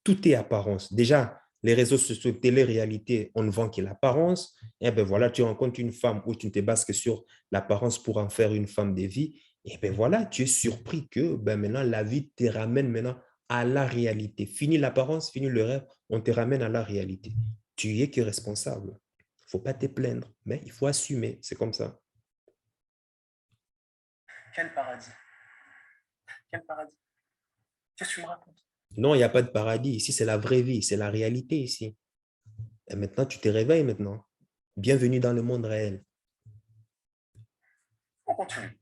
Tout est apparence. Déjà, Les réseaux sociaux, télé-réalité, on ne vend que l'apparence. Et bien voilà, tu rencontres une femme où tu ne te bases que sur l'apparence pour en faire une femme de vie. Et bien voilà, tu es surpris que ben maintenant, la vie te ramène maintenant à la réalité. Fini l'apparence, fini le rêve, on te ramène à la réalité. Tu y es que responsable. Il ne faut pas te plaindre, mais il faut assumer. C'est comme ça. Quel paradis. Quel paradis. Qu'est-ce que tu me racontes? Non, il n'y a pas de paradis. Ici, c'est la vraie vie, c'est la réalité ici. Et maintenant, tu te réveilles maintenant. Bienvenue dans le monde réel. On continue.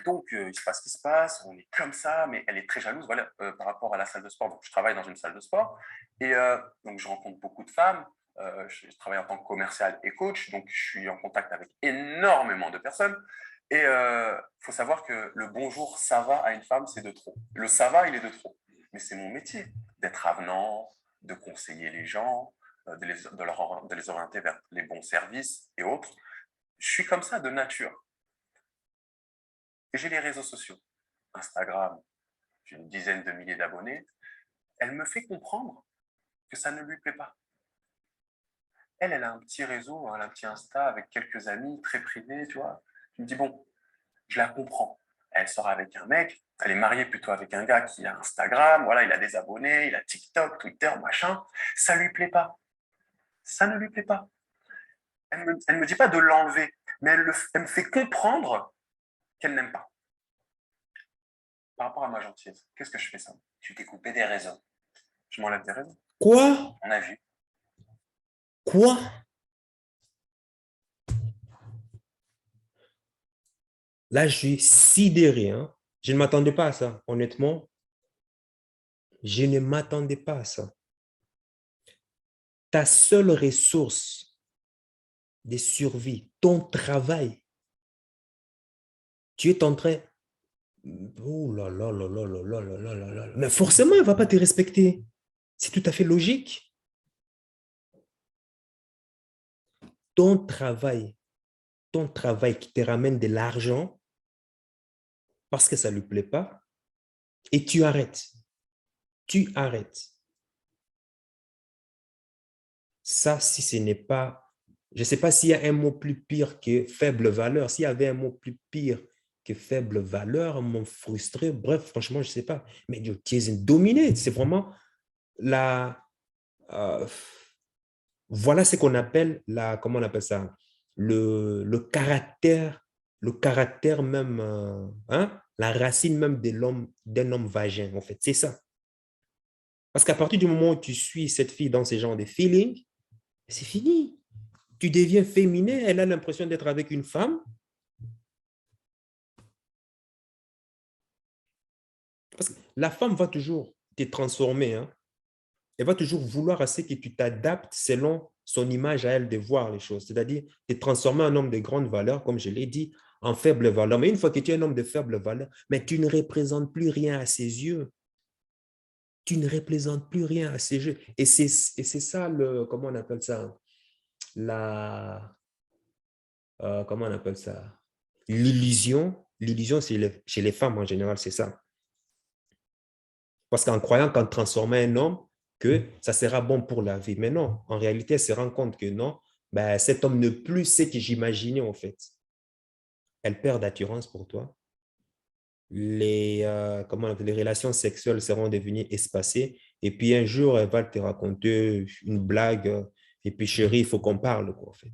Donc, il se passe ce qui se passe, on est comme ça, mais elle est très jalouse voilà, par rapport à la salle de sport. Donc, je travaille dans une salle de sport et donc je rencontre beaucoup de femmes. Je travaille en tant que commercial et coach, donc je suis en contact avec énormément de personnes. Et il faut savoir que le bonjour, ça va à une femme, c'est de trop. Le ça va, il est de trop. Mais c'est mon métier d'être avenant, de conseiller les gens, de les orienter vers les bons services et autres. Je suis comme ça de nature. Et j'ai les réseaux sociaux. Instagram, j'ai une dizaine de milliers d'abonnés. Elle me fait comprendre que ça ne lui plaît pas. Elle a un petit réseau, elle a un petit Insta avec quelques amis, très privé, tu vois. Je me dis, bon, je la comprends. Elle sort avec un mec, elle est mariée plutôt avec un gars qui a Instagram, voilà, il a des abonnés, il a TikTok, Twitter, machin. Ça lui plaît pas. Ça ne lui plaît pas. Elle me dit pas de l'enlever, mais elle me fait comprendre qu'elle n'aime pas. Par rapport à ma gentillesse, qu'est-ce que je fais ça? Tu t'es coupé des réseaux. Je m'enlève des réseaux. Quoi? On a vu. Quoi? Là, je suis sidéré. Hein? Je ne m'attendais pas à ça, honnêtement. Je ne m'attendais pas à ça. Ta seule ressource de survie, ton travail, tu es en train... Oh là là là là là là là là là là. Mais forcément, elle ne va pas te respecter. C'est tout à fait logique. Ton travail qui te ramène de l'argent parce que ça ne lui plaît pas et tu arrêtes. Tu arrêtes. Ça, si ce n'est pas... Je ne sais pas s'il y a un mot plus pire que faible valeur. S'il y avait un mot plus pire que faible valeur, m'ont frustré. Bref, franchement, je ne sais pas. Mais tu es dominé. C'est vraiment la... voilà ce qu'on appelle la... Comment on appelle ça? Le caractère même... hein? La racine même d'un homme vagin, en fait. C'est ça. Parce qu'à partir du moment où tu suis cette fille dans ce genre de feeling, c'est fini. Tu deviens féminin, elle a l'impression d'être avec une femme. Parce que la femme va toujours te transformer. Hein. Elle va toujours vouloir à ce que tu t'adaptes selon son image à elle de voir les choses. C'est-à-dire te transformer en homme de grande valeur, comme je l'ai dit, en faible valeur. Mais une fois que tu es un homme de faible valeur, mais tu ne représentes plus rien à ses yeux. Tu ne représentes plus rien à ses yeux. Et c'est ça, comment on appelle ça? Comment on appelle ça? L'illusion, chez les femmes en général, c'est ça. Parce qu'en croyant qu'en transformant un homme, que ça sera bon pour la vie. Mais non, en réalité, elle se rend compte que non, ben, cet homme n'est plus ce que j'imaginais en fait. Elle perd d'attirance pour toi. Les relations sexuelles seront devenues espacées. Et puis un jour, elle va te raconter une blague. Et puis chérie, il faut qu'on parle, quoi, en fait.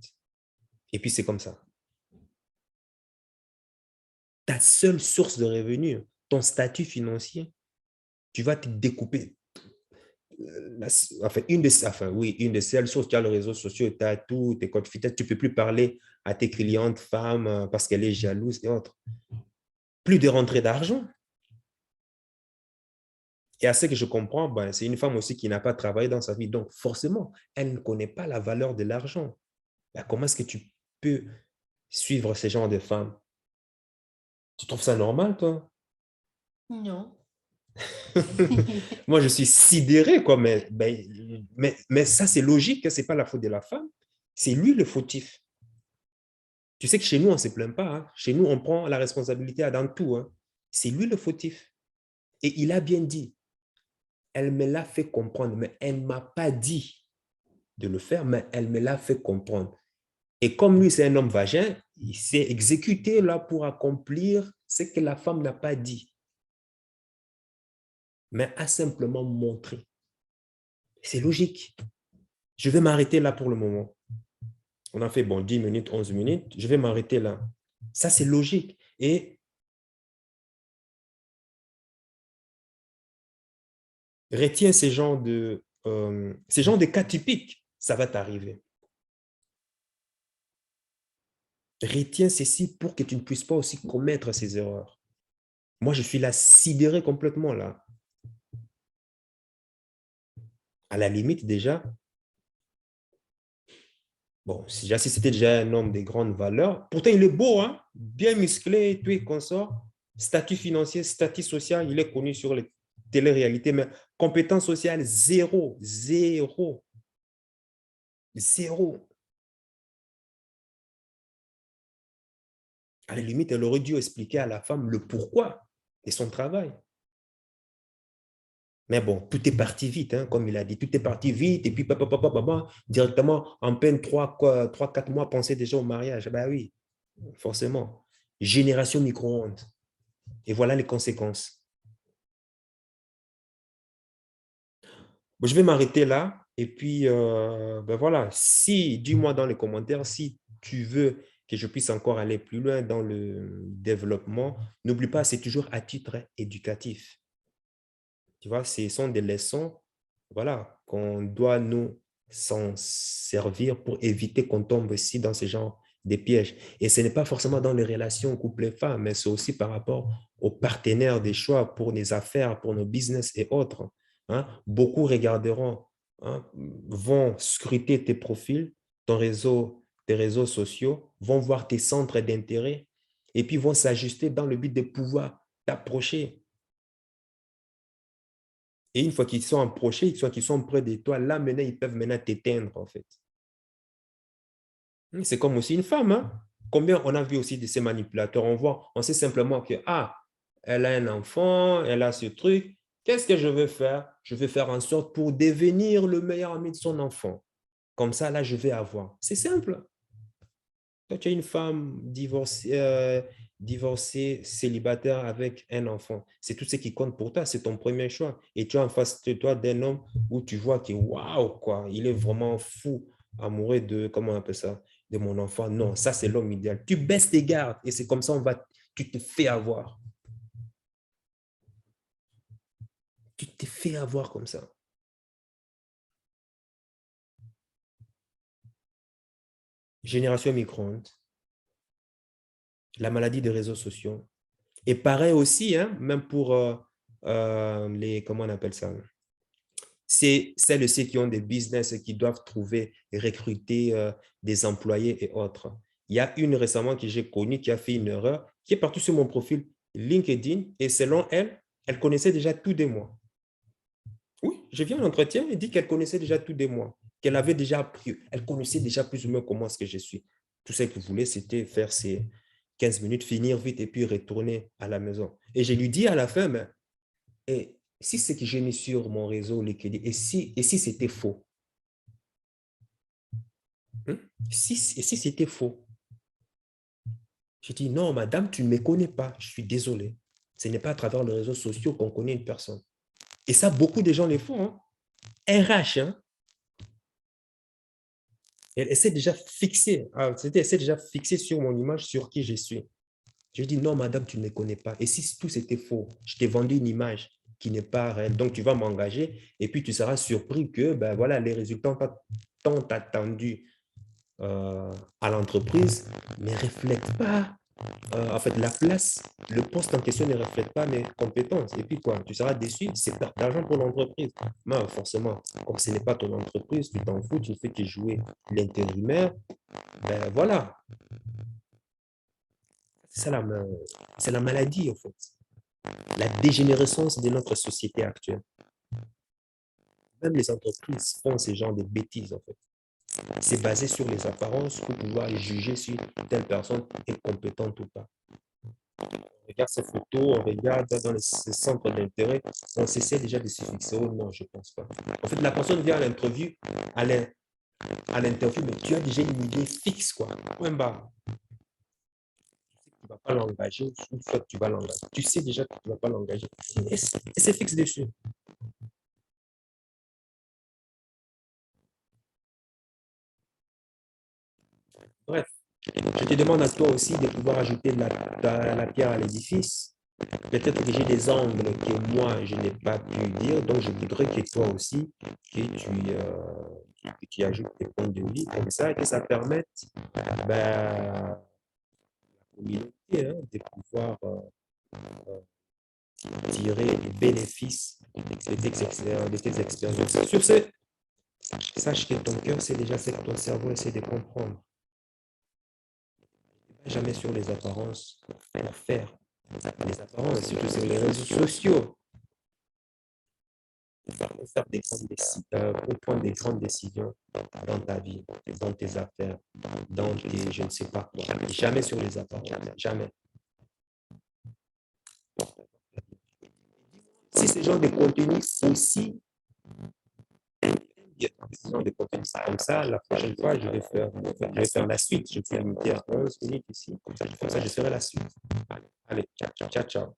Et puis c'est comme ça. Ta seule source de revenus, ton statut financier, tu vas te découper. Une des seules sources, tu as les réseaux sociaux, tu as tout, tes codes fidèles, tu ne peux plus parler à tes clientes femmes parce qu'elle est jalouse et autres. Plus de rentrée d'argent. Et à ce que je comprends, ben, c'est une femme aussi qui n'a pas travaillé dans sa vie. Donc, forcément, elle ne connaît pas la valeur de l'argent. Ben, comment est-ce que tu peux suivre ce genre de femmes? Tu trouves ça normal, toi? Non. Moi, je suis sidéré, quoi, mais ça, c'est logique, ce n'est pas la faute de la femme, c'est lui le fautif. Tu sais que chez nous, on ne se plaint pas. Hein. Chez nous, on prend la responsabilité dans tout. Hein. C'est lui le fautif. Et il a bien dit, Elle me l'a fait comprendre, mais elle ne m'a pas dit de le faire, mais elle me l'a fait comprendre. Et comme lui, c'est un homme vagin, il s'est exécuté là pour accomplir ce que la femme n'a pas dit, mais a simplement montré. C'est logique. Je vais m'arrêter là pour le moment. On a fait, bon, 10 minutes, 11 minutes. Je vais m'arrêter là. Ça, c'est logique. Et retiens ces genres de cas typiques. Ça va t'arriver. Retiens ceci pour que tu ne puisses pas aussi commettre ces erreurs. Moi, je suis là sidéré complètement là. À la limite, déjà, bon, si c'était déjà un homme de grandes valeurs, pourtant il est beau, hein? Bien musclé, tout et consort, statut financier, statut social, il est connu sur les télé-réalités, mais compétence sociale, zéro, zéro, zéro. À la limite, elle aurait dû expliquer à la femme le pourquoi de son travail. Mais bon, tout est parti vite, hein, comme il a dit. Tout est parti vite. Et puis, directement, en peine 3-4 mois, penser déjà au mariage. Ben oui, forcément. Génération micro-ondes. Et voilà les conséquences. Bon, je vais m'arrêter là. Et puis, ben voilà. Dis-moi dans les commentaires si tu veux que je puisse encore aller plus loin dans le développement. N'oublie pas, c'est toujours à titre éducatif. Tu vois, ce sont des leçons, voilà, qu'on doit nous s'en servir pour éviter qu'on tombe aussi dans ce genre de pièges. Et ce n'est pas forcément dans les relations couple-femme, mais c'est aussi par rapport aux partenaires des choix pour les affaires, pour nos business et autres. Hein. Beaucoup regarderont, hein, vont scruter tes profils, tes réseaux sociaux, vont voir tes centres d'intérêt et puis vont s'ajuster dans le but de pouvoir t'approcher. Et une fois qu'ils sont approchés, qu'ils sont près de toi, là, maintenant, ils peuvent maintenant t'éteindre, en fait. C'est comme aussi une femme. Hein? Combien on a vu aussi de ces manipulateurs? On sait simplement que, elle a un enfant, elle a ce truc. Qu'est-ce que je veux faire? Je vais faire en sorte pour devenir le meilleur ami de son enfant. Comme ça, là, je vais avoir. C'est simple. Toi, tu es une femme divorcée, célibataire avec un enfant. C'est tout ce qui compte pour toi. C'est ton premier choix. Et tu es en face de toi d'un homme où tu vois que, waouh, quoi, il est vraiment fou, amoureux de, comment on appelle ça, de mon enfant. Non, ça, c'est l'homme idéal. Tu baisses tes gardes et c'est comme ça, tu te fais avoir. Tu te fais avoir comme ça. Génération micro-ondes, la maladie des réseaux sociaux. Et pareil aussi, hein, même pour comment on appelle ça? C'est celles aussi qui ont des business et qui doivent trouver et recruter des employés et autres. Il y a une récemment que j'ai connue qui a fait une erreur, qui est partie sur mon profil LinkedIn et selon elle, elle connaissait déjà tout de moi. Oui, je viens à l'entretien et dit qu'elle connaissait déjà tout de moi, qu'elle avait déjà appris, elle connaissait déjà plus ou moins comment est-ce que je suis. Tout ce qu'elle voulait, c'était faire ses 15 minutes, finir vite et puis retourner à la maison. Et je lui dis à la fin, mais, et si c'est que j'ai mis sur mon réseau LinkedIn, et si c'était faux? Et si c'était faux? Je dis, non, madame, tu ne me connais pas, je suis désolé. Ce n'est pas à travers les réseaux sociaux qu'on connaît une personne. Et ça, beaucoup de gens le font. Hein. RH, hein? Elle essaie déjà fixée sur mon image, sur qui je suis. Je dis, non, madame, tu ne me connais pas. Et si tout c'était faux, je t'ai vendu une image qui n'est pas réelle. Donc, tu vas m'engager et puis tu seras surpris que ben, voilà, les résultats tant attendus à l'entreprise ne reflètent pas. En fait, la place, le poste en question ne reflète pas mes compétences. Et puis quoi, tu seras déçu, c'est perte d'argent pour l'entreprise. Mais forcément, comme ce n'est pas ton entreprise, tu t'en fous, tu ne fais que jouer l'intérimaire. Ben voilà, c'est la maladie en fait. La dégénérescence de notre société actuelle. Même les entreprises font ce genre de bêtises en fait. C'est basé sur les apparences pour pouvoir juger si telle personne est compétente ou pas. On regarde ces photos, on regarde dans ces centres d'intérêt, on s'essaie déjà de se fixer. Oh non, je ne pense pas. En fait, la personne vient à l'interview, à l'interview, mais tu as déjà une idée fixe, quoi. Point barre. Tu ne vas pas l'engager, une fois que tu vas l'engager. Tu sais déjà que tu ne vas pas l'engager. Et c'est fixe dessus. Bref, je te demande à toi aussi de pouvoir ajouter la pierre à l'édifice. Peut-être que j'ai des angles que moi, je n'ai pas pu dire, donc je voudrais que toi aussi, que tu ajoutes tes points de vue comme ça, et que ça permette ben, à la communauté hein, de pouvoir tirer les bénéfices de tes expériences. Sur ce, sache que ton cœur sait déjà ce que ton cerveau essaie de comprendre. Jamais sur les apparences pour faire les apparences, surtout sur les réseaux sociaux, pour faire des grandes décisions, pour prendre des grandes décisions dans ta vie, dans tes affaires, dans tes je ne sais pas quoi. Jamais sur les apparences, jamais. Si ce genre de contenu aussi, ce genre de contenu comme ça, la prochaine fois, je vais faire la suite. Je vais limiter à 11 minutes ici. Comme ça, je ferai la suite. Allez, ciao, ciao.